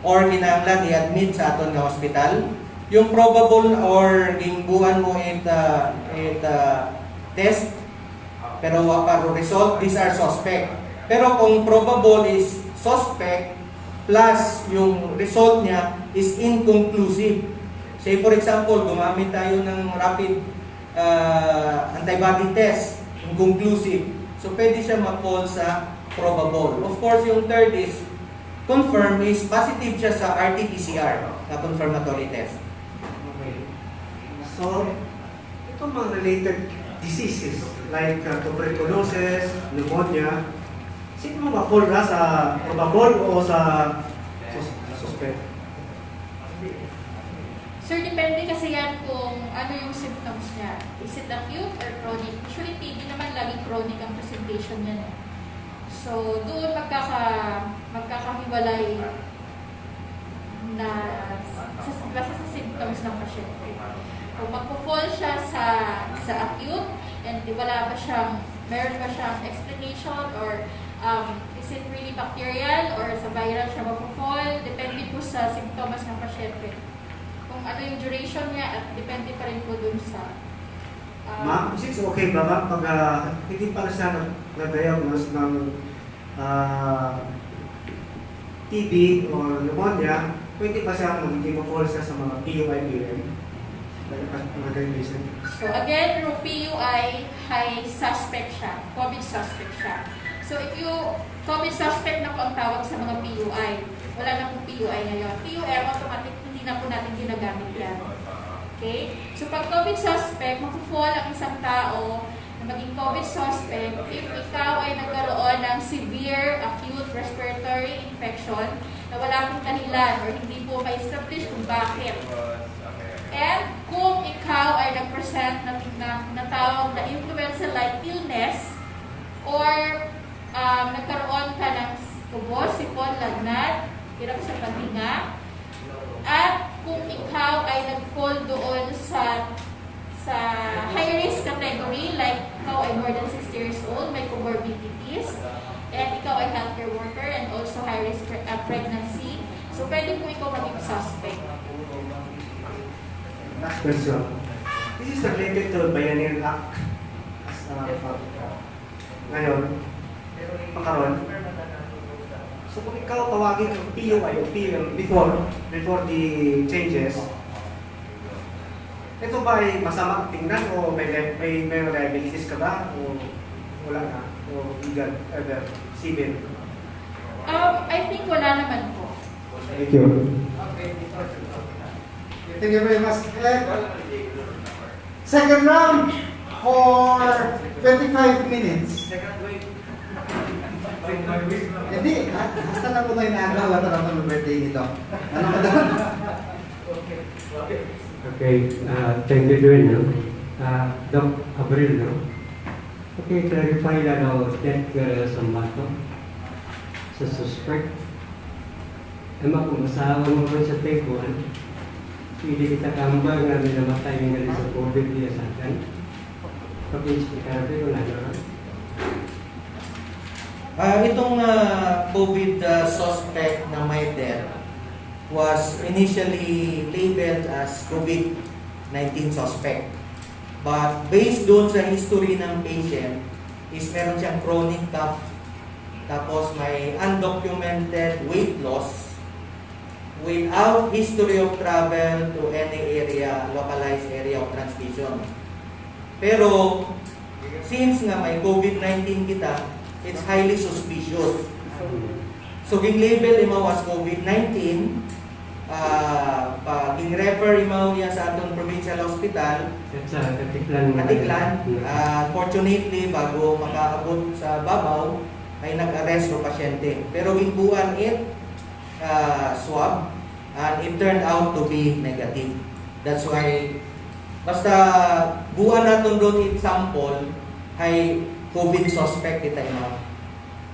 or kinahanglan i-admit sa aton nga hospital. Yung probable or gingbuan mo test pero wala result, these are suspect. Pero kung probable is suspect plus yung result niya is inconclusive. Say for example, gumamit tayo ng rapid antibody test, inconclusive. So pwede siya ma-fall sa probable. Of course, yung third is confirm is positive siya sa RT-PCR na confirmatory test. Okay. So, itong mga related diseases like tuberculosis, pneumonia, sino mo ma-fall na sa probable o sa suspect? Sir, depende kasi yan kung ano yung symptoms niya. Is it acute or chronic? Usually, TB naman laging chronic ang presentation niya. No? So, doon magkakahiwalay na basta sa symptoms ng pasyente. Kung magpo-fall siya sa acute and meron ba siyang explanation or is it really bacterial or sa viral siya magpo-fall, depende po sa symptoms ng pasyente. Kung ano yung duration niya at depende pa rin po dun sa Ma'am, is it okay ba pag hindi pa na siya na-diagnose ng TB o pneumonia, pwede pa siya magiging ma-fall siya sa mga PUI-PM? So again, yung PUI, high suspect siya, COVID suspect siya. So if you, COVID suspect na po ang tawag sa mga PUI, wala na pong PUI ngayon. PUI, automatic, hindi na po natin ginagamit yan. Okay? So pag COVID suspect, mag-fall ang isang tao na maging COVID suspect if ikaw ay nagkaroon ng severe acute respiratory infection na wala pong dahilan or hindi po ma-establish kung bakit. And kung ikaw ay nag-present na tawag na influenza-like illness or nagkaroon ka ng ubo, sipon, lagnat, hirap sa paghinga, at kung ikaw ay nag-fall doon sa high-risk category, like ikaw ay more than 60 years old, may comorbidities, and ikaw ay healthcare worker and also high-risk pregnancy, so pwede po ikaw maging suspect. Last question. This is related to Bayanihan Act. Ngayon, pagkaroon. So kung ikaw tawagin ang PUI o PM before the changes, ito ba ay masama tingnan o may liabilities ka ba o wala na o legal civil? I think wala naman po. Thank you. Thank you very much. Second round for 25 minutes. Hindi, hasta na po tayo naagaw at ang birthday nito. Ano ka doon? Okay, thank you Dwayne, no? Doc Abril, no? Okay, clarify lang ako death sa bato sa suspect. Kung masawa mo ba sa teguan, hindi kita kambang na minamatay nga rin sa COVID niya sa akin. Pag-inspikarte ko na naman. Itong COVID suspect na may death was initially labeled as COVID-19 suspect. But based doon sa history ng patient, is meron siyang chronic cough, tapos may undocumented weight loss, without history of travel to any area, localized area of transmission. Pero, since nga may COVID-19 kita, it's highly suspicious. So, ging label imaw as COVID-19, ging-refer imaw niya sa atong provincial hospital, Katiklan. Fortunately, bago makaabot sa babaw, ay nag-arrest ng pasyente. Pero gingbuan it, swab, and it turned out to be negative. That's why, basta buwan natin doon example ay COVID suspect kita mo.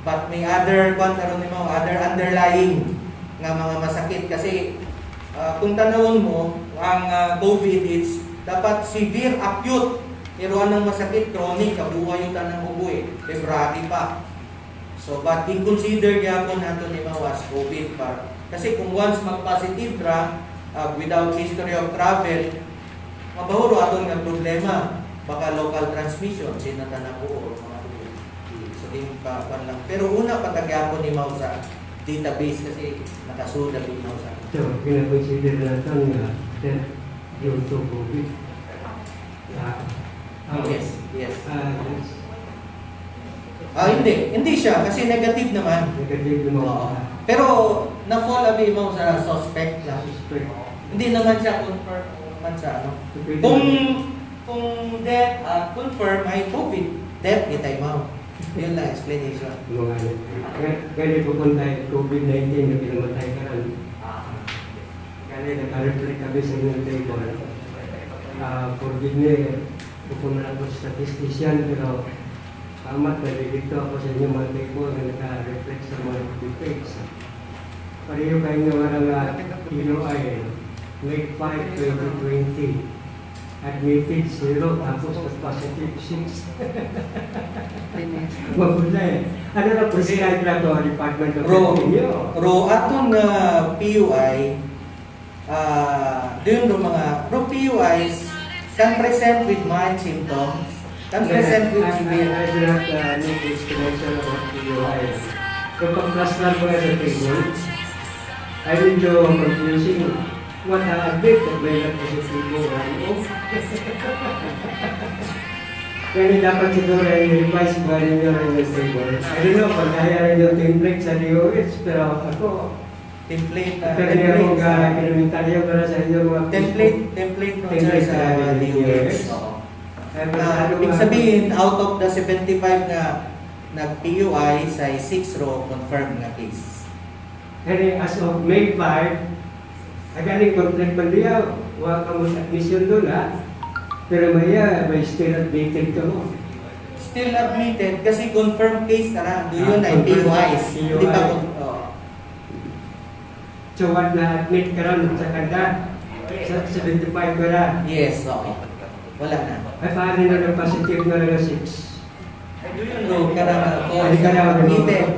But may other other underlying nga mga masakit kasi kung tanawon mo ang COVID is dapat severe acute pero anong masakit chronic kabuhay yung tanang ubo February pa. So but i-consider gyapon nato ni mawas COVID pa kasi kung once mag-positive ra without history of travel mabahuro aton nga problema baka local transmission sinatanan ko so din pa lang pero una patagyapon ni mao sa database kasi nakasulat din mao sa So, kina-consider natin nga that yung to COVID. yes yes. Hindi siya kasi negative naman. Negative naman. Pero na-fall abi mo sa suspect lang. Hindi naman siya confirm naman sa ano. Kung death confirm ay COVID, death ni tayo. Yun lang explanation. Kaya pupunta COVID-19 na pinamatay ka rin. Kaya naka-reflect kami sa inyong table. Forgive me, pupunta ako sa statistician pero amat nalilito ako sa inyong mga table na naka-reflect sa mga debates. Pareho kayo nga POI, May 5, 2020. Admitted 0, tapos positive 6. Magula Ano na prescribe na to, Department of Health? Aton nga PUI, doon mga PUIs can present with mild symptoms, can present with severe. I do not need explanation about PUI. Kung pag-cluster ko sa table, I medyo confusing. What I admit that may nagpositibo kaya dapat siguro yung revise ba rin yung table. I don't know, pag kaya rin yung template sa DOH, pero ako, template ako kinumentaryo para sa inyo mga template sa DOH. Ibig sabihin, out of the 75 na nag-PUI sa 6 row confirmed na case. And as of May 5, agaling conflict man diya, wala ka mo admission doon pero may still admitted ka mo. Still admitted kasi confirmed case ka na. Do yun ay PUIs. Hindi pa So what na-admit ka rin sa kanda? Sa 75 ka na? Yes, okay. Wala na. Ay paano na nag-positive na lang 6? Do you know ka na admitted.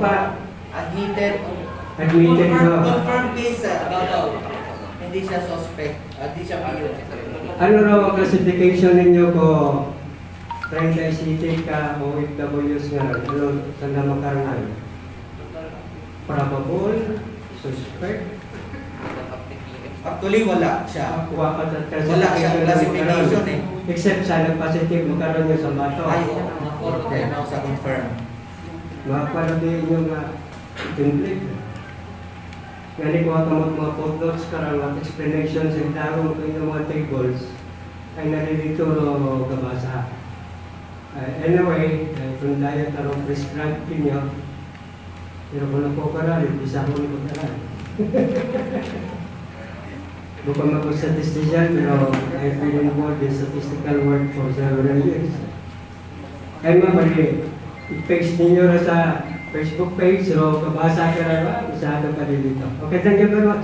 Admitted ka. Confirmed case hindi siya suspect, hindi siya PUI. Ano raw ang classification ninyo ko 30 city ka o OFWs nga ano saan na makaroon? Probable, suspect? Actually, wala siya. Wala siyang classification Except sa nag-positive magkaroon niya sa bato. Ay, okay, now sa confirm. Mapalagay niyo nga template. Ngani ko ang mga footnotes karang explanation sa itaro mo kayo mga tables ay naririto kabasa. Anyway, kung dahil tarong prescribed niyo, pero kung po ka rin, isa ko ni ko Bukan ako statistician, pero I've been involved in statistical work for several years. Ay mabali, i-paste ninyo na sa Facebook page, so kabasa ka na ba? Masyado pa rin dito. Okay, thank you very much.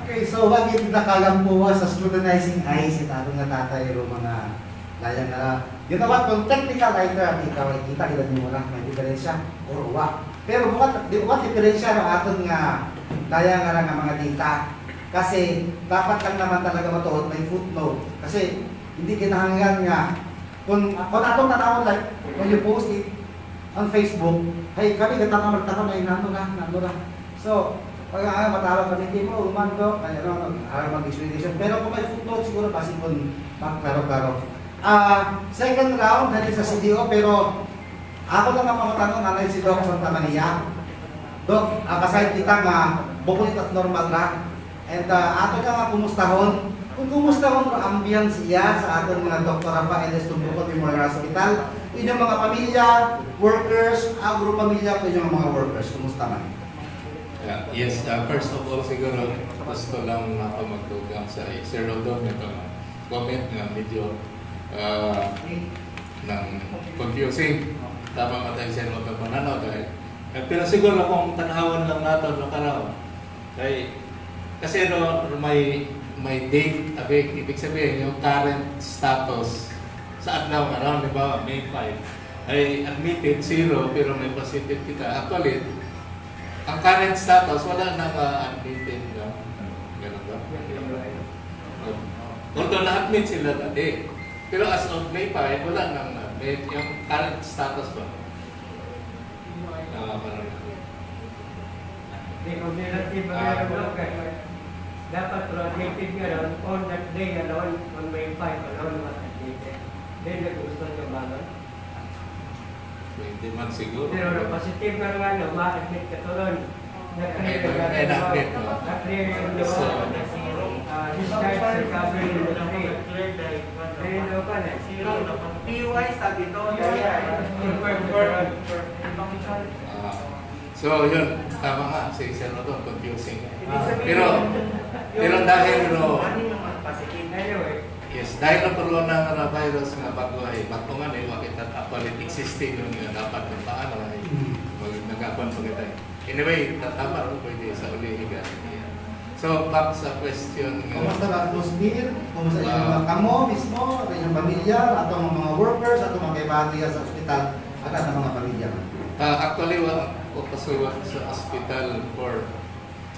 Okay, so wag yung nakalampuwa sa scrutinizing eyes itaro nga tatay o mga layang na yun naman, kung technical writer ikaw ay kita mo lang may diferensya or wag. Pero what diferensya ng aton nga layang nga mga data kasi dapat lang naman talaga matuod may footnote kasi hindi kinahanglan nga kung atong tanawon like when you post it on Facebook, hey kami katama ay nano na. So, pag matawag kami team mo, umando, mag-explanation. Pero kung may footnote siguro kasi kung klaro-klaro. Second round, natin sa CDO, pero ako lang ang mamatanong nanay si Doc Santa Maria. Doc, kasahit kita nga, bukod at normal na. And ato ka nga kumustahon. Kung kumustahon ang ambience iya sa ating mga Dr. Rafael Estumbuco Memorial Hospital, inyong mga pamilya, workers, agro-pamilya, inyong mga workers, kumusta man? Yes, first of all siguro gusto lang ako magtugang sa Sir Rodon nito. comment nga medyo ng confusing. Tama ka tayo sa mga pananaw dahil. Pero siguro kung tanawan lang natin nakaraw. Kasi may date, ibig sabihin yung current status sa adlaw around, di ba, May 5, ay admitted 0 pero may positive kita. Actually, ang current status wala nang admitted. Ganun ba? Although na-admit sila dati. Pero as of May 5, wala nang admit. Yung current status ba? Di cumulative variable dapat admitted nga ron on that day alone, on May 5 alone was admitted. Then nag-gusto nyo ba nun? 20 months siguro. Pero positive ka nga no, ma-admit ka to ron. Na-admit, no? Na-clear yung discharge recovery in the day. Then no pa na. PUI sabi to. So yun, tama nga si Sir Rodon, confusing. Pero dahil yes, dahil na coronavirus nga bago ay batungan ay wakita actually existing yung dapat ng paano ay nag-apan pa kita. Anyway, tama rin pwede sa ulihigan. So back sa question. Kumusta ba ang Luzmir? Kumusta yung mga kamo mismo, yung pamilya, atong mga workers, atong mga kaibahan sa ospital, at ang mga pamilya? Actually, ako kasuwat sa hospital for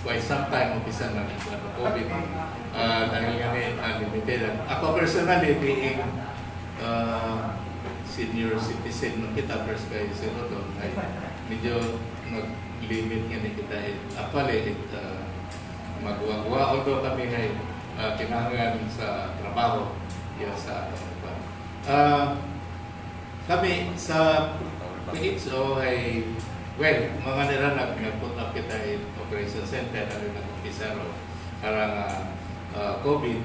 quite some time, umpisa na COVID. Dahil nga limited. Ako personally, being senior citizen ng kita, first kay Sir Rodon, ay medyo nag-limit nga ni kita. Actually, magwagwa. Although kami ay kinangan sa trabaho, yun sa kami sa PHO ay, well, mga nila nag-put up kita in operation center na rin nag-officero para COVID.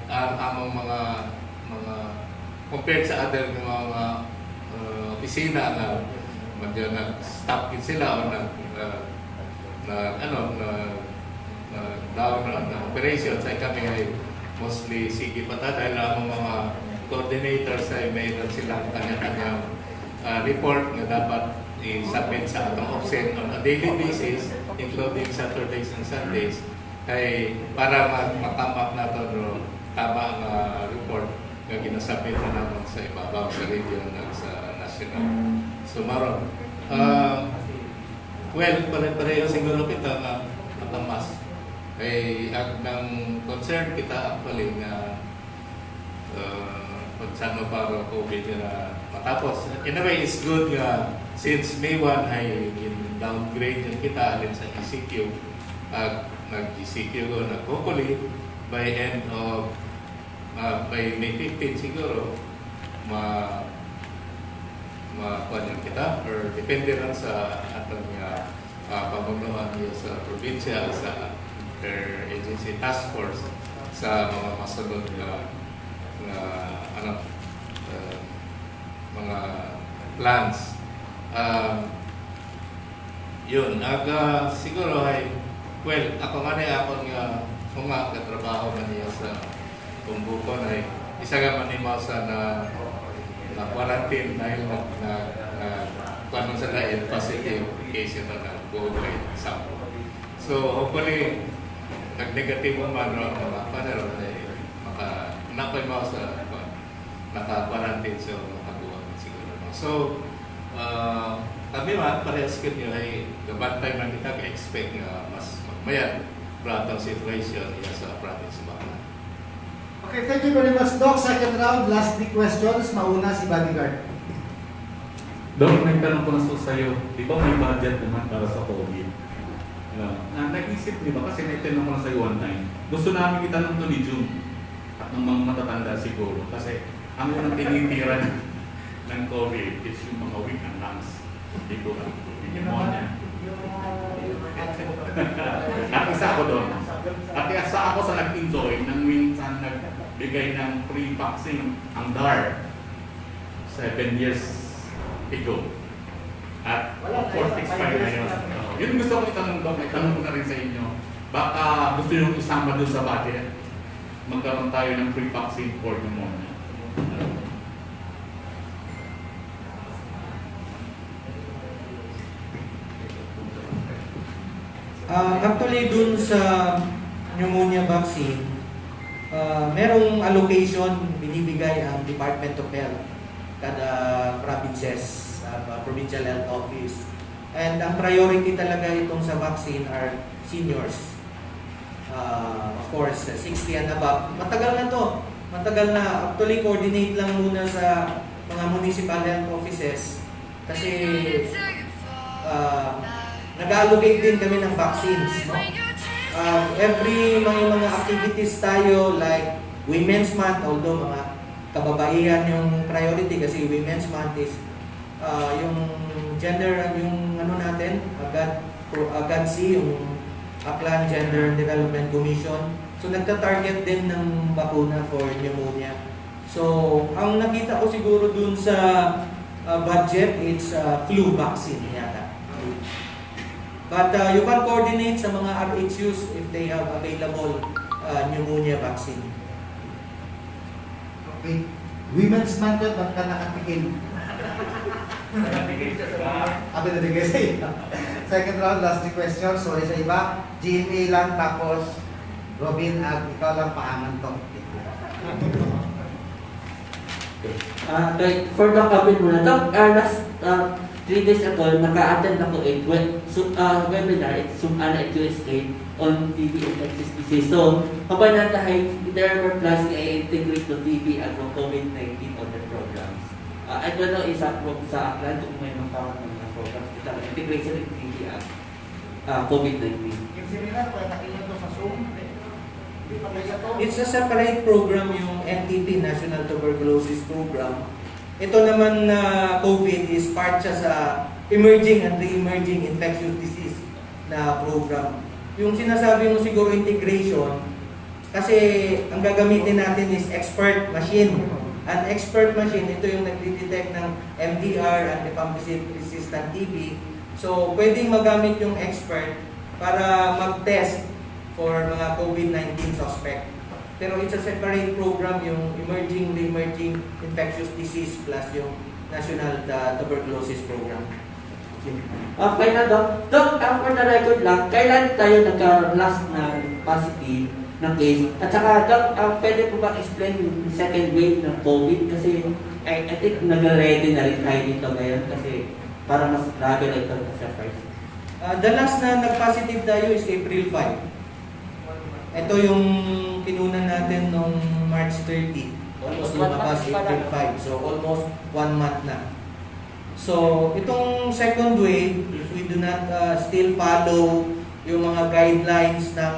Ang among mga compared sa other mga opisina na medyo nag-stop sila o down na operations ay kami ay mostly sige pata dahil ang mga coordinators ay mayroon silang kanya-kanyang report na dapat i-submit sa atong OPSEN on a daily basis, including Saturdays and Sundays, ay para matamak na ito tama ang report na ginasubmit na naman sa ibabaw sa region at sa national. So maron. Well, pare-pareho siguro kita na matamas. Ay ang concern kita actually na kung saan para COVID na matapos. In a way, it's good nga since May 1 ay downgrade yung kita alin sa ECQ at nag-ECQ ko na hopefully by end of by May 15 siguro ma-kuhan yung kita or depende lang sa atong pamunuan sa probinsya sa agency task force sa mga masunod mga plans. Yun, siguro ay, well, ako nga na ako nga katrabaho man niya sa tumbukon ay isa nga man mo sa na quarantine dahil kung sa dahil positive case ito na buong sample. So hopefully, nag-negative man mga panero ay napay mo sa naka-quarantine so makakuha siguro. So, kami parehas nyo ay gabantay man kita ka-expect na mas magmayad ratang situation sa province ba. Okay, thank you very much, Doc. Second round, last three questions. Mauna si Bodyguard. Doc, may tanong ko na sa iyo. Di ba may budget naman para sa COVID? Nag-isip, di ba? Kasi naitanong ko na sa iyo one time. Gusto namin itanong to ni June. At ng mga matatanda siguro. Kasi ang unang tinitiran ng COVID is yung mga weak and lungs. Hindi ko lang. Pneumonia. At isa ako doon. At isa ako sa nag-enjoy nang minsan nagbigay ng free vaccine ang DAR 7 years ago. At 465 na yun. Yun gusto ko itanong doon. May tanong ko na rin sa inyo. Baka gusto nyo isama doon sa budget. magkaroon tayo ng free vaccine for pneumonia. Actually, dun sa pneumonia vaccine, merong allocation binibigay ang Department of Health kada provinces, provincial health office. And ang priority talaga itong sa vaccine are seniors. Of course, 60 and above. Matagal na to. Matagal na. Actually, coordinate lang muna sa mga municipal health offices kasi nag-allocate din kami ng vaccines. No? Every mga activities tayo like Women's Month, although mga kababaihan yung priority kasi Women's Month is yung gender, yung ano natin, AGADC, yung Aklan Gender Development Commission. So nagta-target din ng bakuna for pneumonia. So ang nakita ko siguro dun sa budget, it's flu vaccine yata. But you can coordinate sa mga RHUs if they have available pneumonia vaccine. Okay. Women's Month yun, ba't ka nakatikin? Abi na bigay sa iyo. Second round, last 3 questions. Sorry sa iba. GMA lang, tapos Robin, ikaw lang paangan to. For the comment muna, Doc, last 3 days ago, naka-attend ako webinar at QSK on TB infectious disease. So, habang natahay, there were plans na i-integrate to TB at COVID-19 on the programs. I don't know isa sa Aklan kung may mga programs ito, integration ng TB at COVID-19. Yung seminar, kaya nakilala to sa Zoom. It's a separate program, yung NTP, National Tuberculosis Program. Ito naman na COVID is part siya sa emerging and re-emerging infectious disease na program. Yung sinasabi mo siguro integration, kasi ang gagamitin natin is expert machine. An expert machine, ito yung nagde-detect ng MDR, antifungal-resistant TB. So, pwedeng magamit yung expert para mag-test for mga COVID-19 suspect. Pero it's a separate program, yung emerging, re-emerging infectious disease plus yung National Tuberculosis Program. Final, Doc. Doc, for the record lang, kailan tayo nagka-last na positive na case? At saka, Doc, pwede po ba explain yung second wave ng COVID? Kasi I think nag-ready na rin tayo dito ngayon kasi para mas grabe na ito sa first. The last na nag-positive tayo is April 5. Ito yung kinunan natin noong March 30. Almost lumabas April 5. So almost 1 month na. So itong second wave, if we do not still follow yung mga guidelines ng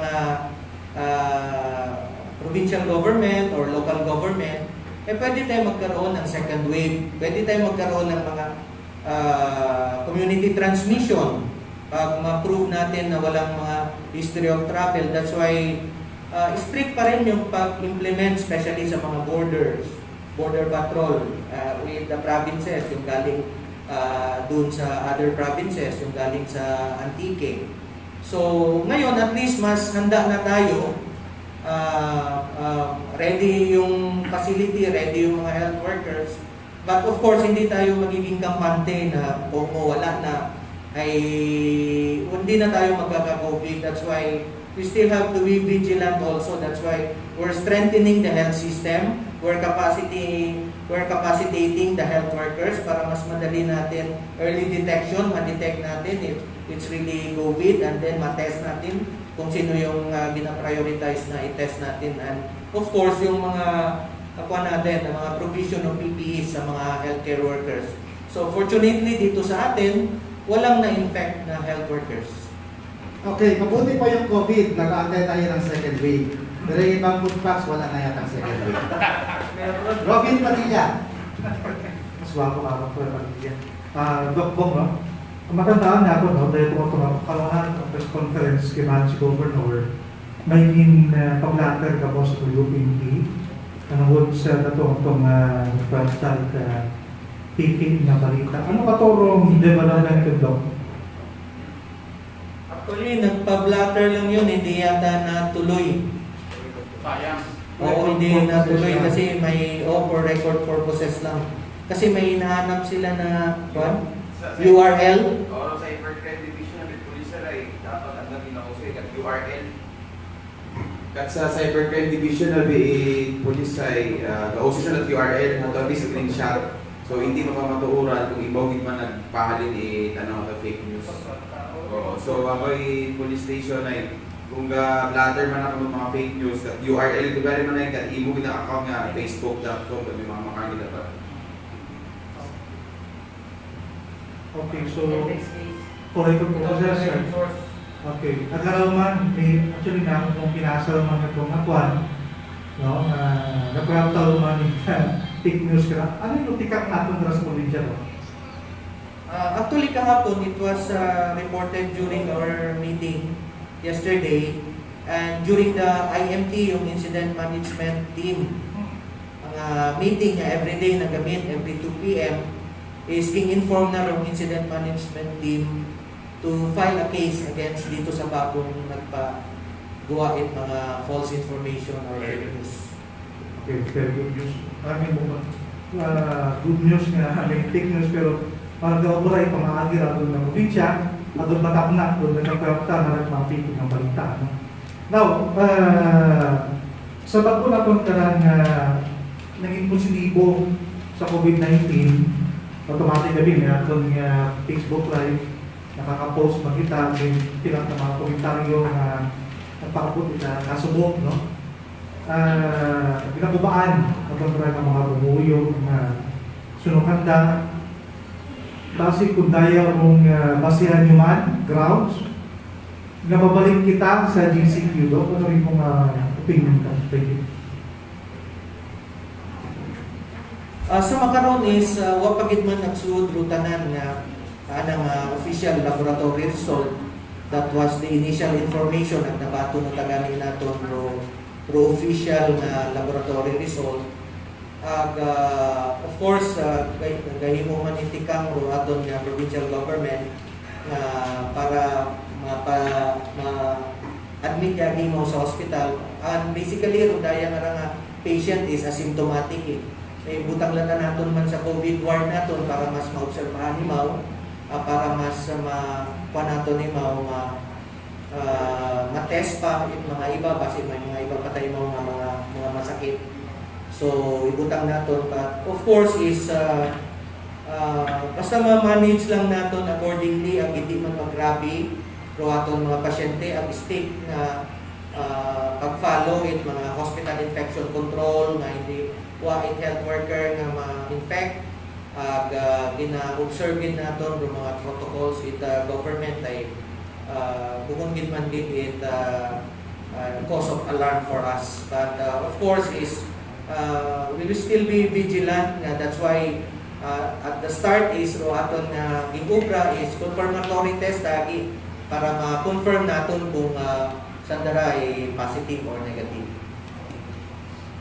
provincial government or local government, pwede tayo magkaroon ng second wave. Pwede tayo magkaroon ng mga community transmission. Pag ma-prove natin na walang mga history of travel, that's why strict pa rin yung pag-implement, especially sa mga border patrol with the provinces, yung galing dun sa other provinces, yung galing sa Antique. So, ngayon, at least mas handa na tayo, ready yung facility, ready yung mga health workers, but of course, hindi tayo magiging kampante na kung wala na, ay hindi na tayo magkaka-COVID. That's why we still have to be vigilant also. That's why we're strengthening the health system. We're capacitating the health workers para mas madali natin early detection, ma-detect natin if it's really COVID, and then ma-test natin kung sino yung gina-prioritize na i-test natin. And of course, yung mga natin, mga provision of PPEs sa mga healthcare workers. So fortunately, dito sa atin, walang na-infect na health workers. Okay, mabuti pa yung COVID, nag-aantay tayo ng second wave. Pero yung ibang food packs, wala na yata ang second wave. Robin Padilla. Mas wako ka po yung Padilla. Doc Bong, no? Matandaan niya ako, no? Dahil tumutulungan ng press conference kay Mansi Governor, may pa-blatter ka po sa UPNP. Nanood sa itong website PK na balita. Ano ka torong development yun, Doc? Actually, nagpa-blatter lang yun, hindi yata natuloy. Sayang. Oo, hindi natuloy kasi may, for record purposes lang. Kasi may hinahanap sila na, URL. Oo, sa Cybercrime Division ng Police ay dapat ang natin ako sa URL. Kat sa Cybercrime Division ng Police ay kausisan at URL mo ito screenshot. So hindi mapamatuuran kung ibaw man nagpahalin tanong at fake news. Oo, so ako police station ay kung blatter man ako ng mga fake news, URL ko ba rin man ay imo kita account nga facebook.com at may mga makakita pa. Okay, so for record purposes, sir. Okay, agaraman may actually na kung pinasa man itong akuan, no, nagpapataw man fake news ka. Ano yung tikak natin sa probinsya, no? Actually kahapon, it was reported during our meeting yesterday and during the IMT, yung Incident Management Team, meeting niya everyday na gamit every 2 p.m. is being informed na ng Incident Management Team to file a case against dito sa bagong nagpagawa mga false information or fake news. Okay, very good news. Maraming good news nga, may fake news pero para daw ba ay pamaagi doon ng probinsya at doon matapnak doon na nagpapta na nagmapipig ng balita. No? Now, sa bago na itong karang naging positibo sa COVID-19, automatic gabi na itong Facebook Live, nakaka-post makita, may pilang na mga komentaryo na nagpakabot na kasubok, no? Pinabubaan ang mga bumuyog na sunukanda base kung daya mong basihan nyo man, grounds, na babalik kita sa GCQ do. Ano rin mong opinion ka? Thank you. Sa makaroon is, wapagid man nagsuod rutanan nga anang official laboratory result that was the initial information at nabato na taganin nato pro official na laboratory result. Of course, gahimo man itikang ro aton nga provincial government para ma-admit yagi mo sa hospital. And basically, ro daya nga patient is asymptomatic. Butang lang na naton man sa COVID ward naton para mas maobserbahan ni Mau, para mas naton ni Mau ma-test pa yung mga iba kasi may mga iba pa tayo mga masakit. So ibutang naton, but of course is basta ma-manage lang naton accordingly ang hindi man magrabe pro aton mga pasyente ang stick na pag-follow it mga hospital infection control nga hindi it health worker nga ma-infect gina-observe naton ng mga protocols with the government ay bukod man din it cause of alarm for us, but of course is we will still be vigilant nga. That's why at the start is aton nga gikubra is confirmatory test lagi para ma-confirm naton kung sandara ay positive or negative.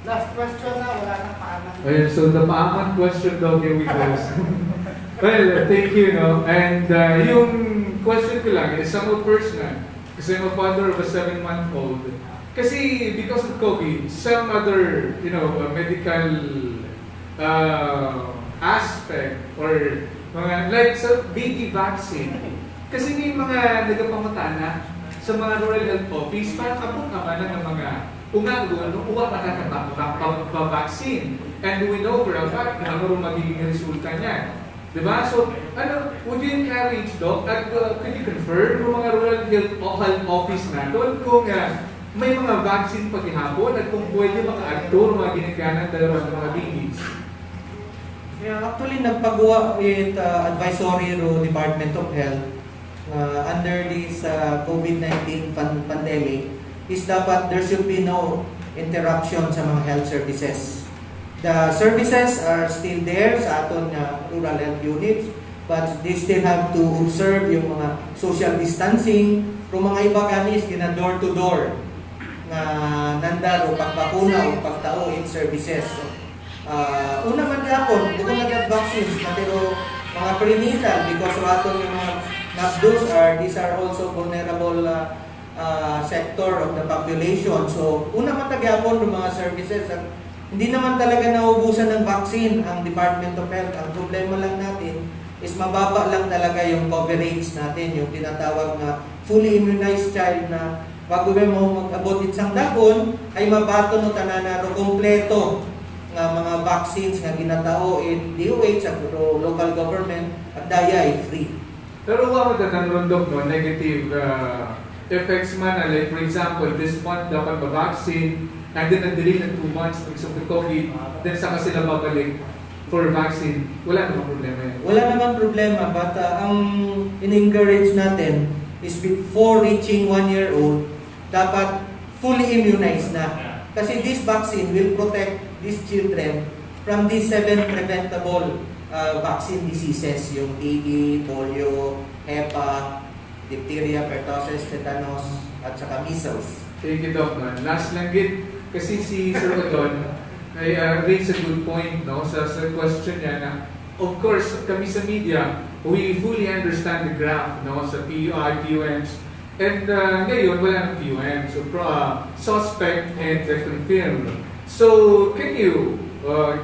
Last question na, wala nang paaman. Okay, so the paaman question daw here we goes. Well, thank you, no? And yung question ko lang is somewhat personal. Kasi I'm a father of a 7-month-old. Kasi because of COVID, some other, medical aspect or mga, like sa BT vaccine. Kasi may mga nagapangutana sa mga rural health office, parang kapag kamanan ng mga uwa nakakapag-vaccine. And we know for a fact na ano magiging resulta niyan. Diba? So, would you encourage, Doc, at could you confirm ng mga rural health office natin kung may mga vaccine paghihapon at kung pwede maka-actor mga ginaganan dalawang mga babies? Yeah, actually, nagpagawa with advisory ro Department of Health under this COVID-19 pandemic is dapat there should be no interruption sa mga health services. The services are still there sa aton rural health units, but they still have to observe yung mga social distancing. Kung mga iba kanis, gina door to door na nanda o pagbakuna o pagtao in services. Una man gapon, bukod na vaccines, pero mga prenatal because aton yung mga these are also vulnerable sector of the population. So, una matagyapon ng mga services at hindi naman talaga naubusan ng vaccine ang Department of Health. Ang problema lang natin is mababa lang talaga yung coverage natin, yung tinatawag na fully immunized child na bago mo mag-abot isang dakon ay mabato no tananaro kompleto nga mga vaccines nga ginatao in DOH at local government at daya ay free. Pero wala ka ng rundok, no? Negative effects man, like for example, this month dapat ba-vaccine, and then na-delay ng 2 months because of the COVID, then saka sila babalik for vaccine. Wala namang problema yan. Wala namang problema, but ang in-encourage natin is before reaching 1 year old, dapat fully immunized na. Kasi this vaccine will protect these children from these 7 preventable vaccine diseases, yung TB, polio, HEPA, diphtheria, pertussis, tetanus, at saka measles. Thank you, Doc. Last lang git, kasi si Sir Odon ay raise a good point, no, sa question niya na, of course, kami sa media, we fully understand the graph, no, sa PUI, PUMs, and ngayon wala ng PUM, so suspect and confirmed. So, can you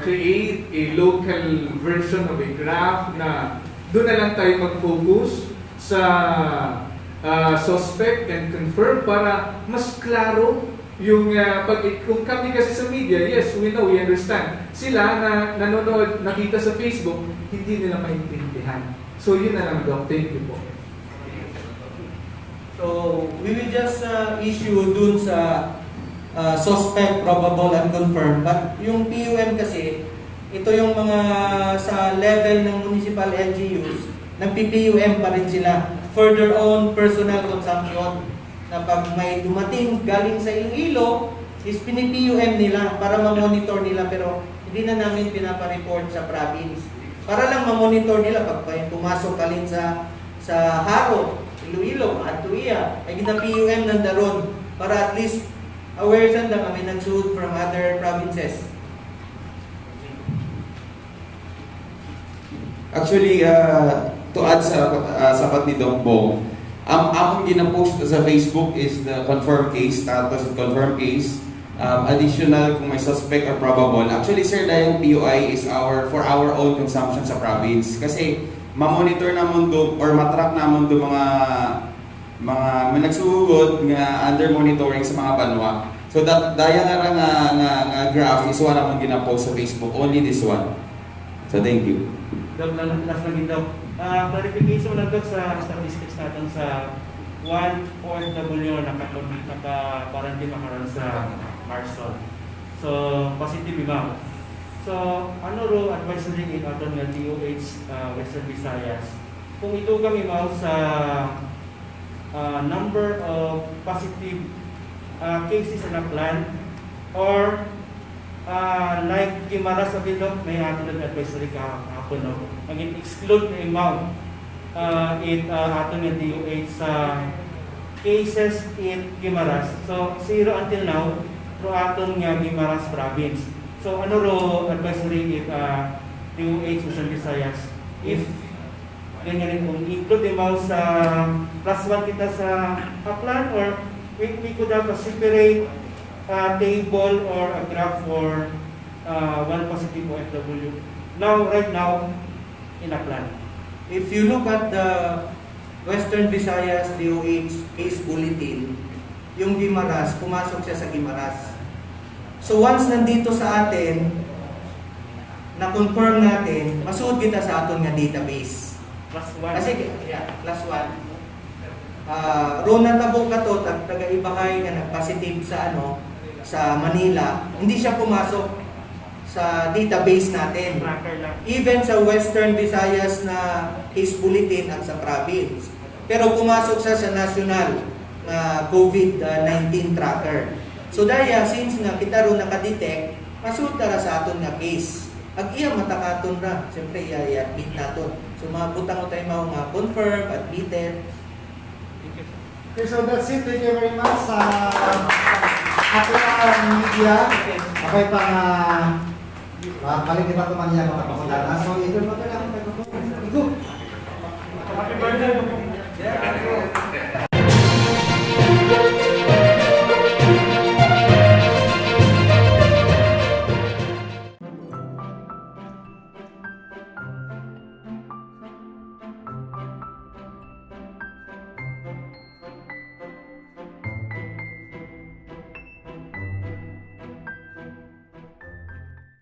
create a local version of a graph na doon na lang tayo mag-focus sa suspect and confirm para mas klaro yung kung kami kasi sa media, yes, we know, we understand. Sila na nanonood, nakita sa Facebook, hindi nila maintindihan. So yun na lang, Doc. Thank you po. So, we will just issue dun sa suspect, probable, and confirmed. But yung PUM kasi, ito yung mga sa level ng municipal LGUs, nag-PUM pa rin sila for their own personal consumption. Na pag may dumating galing sa Iloilo, is pinipum nila para ma-monitor nila, pero hindi na namin pinapareport sa province. Para lang ma-monitor nila pag pumasok kalin sa Haro, Iloilo, Atuia, ay gina-PUM ng daron para at least aware sanda kami ng suit from other provinces. Actually, to add sa sapat ni Doc Bong, among gina-post sa Facebook is the confirmed case, status of confirmed case. Additional kung may suspect or probable. Actually, sir, dahil yung PUI is for our own consumption sa province. Kasi ma-monitor namon do or matrack namon do mga nagsugod nga under monitoring sa mga banwa. So daya nga graph is wala mong gina-post sa Facebook, only this one. So thank you. Last lang daw. Clarification lang daw sa statistics natin sa 1 OFW naka-quarantine makaroon sa Marson. So, positive amount. So, ano ro advisory in aton nga DOH Western Visayas? Kung ito kami mao sa number of positive cases na plan or like Guimaras Abilog, may aton advisory kahapon, no? Ang exclude the amount aton nga DOH sa cases in Guimaras. So, 0 until now, pro aton nga Guimaras province. So, ano ro advisory DOH Western Visayas? If ganyan kung include amount sa +1 kita sa Aklan, or we could have a separate table or a graph for one positive OFW. Right now, in Aklan. If you look at the Western Visayas DOH case bulletin, yung Guimaras, pumasok siya sa Guimaras. So once nandito sa atin, na-confirm natin, masuod kita sa aton nga database. +1. Kasi, +1. Rona tabo ka to, taga-ibakay nga nag-positive sa sa Manila, hindi siya pumasok sa database natin. Even sa Western Visayas na case bulletin at sa province. Pero pumasok siya sa national na COVID-19 tracker. So daya, since nga kita ron nakadetect, masuod tara sa aton nga case. Ag iya matakaton ra, siyempre i-admit naton. So mabutang ko tayo mga confirm, admitted. Okay, so that's it. Thank you very much sa ating media. Okay, balik kita ke Manila, Kota Pakulana. So, ito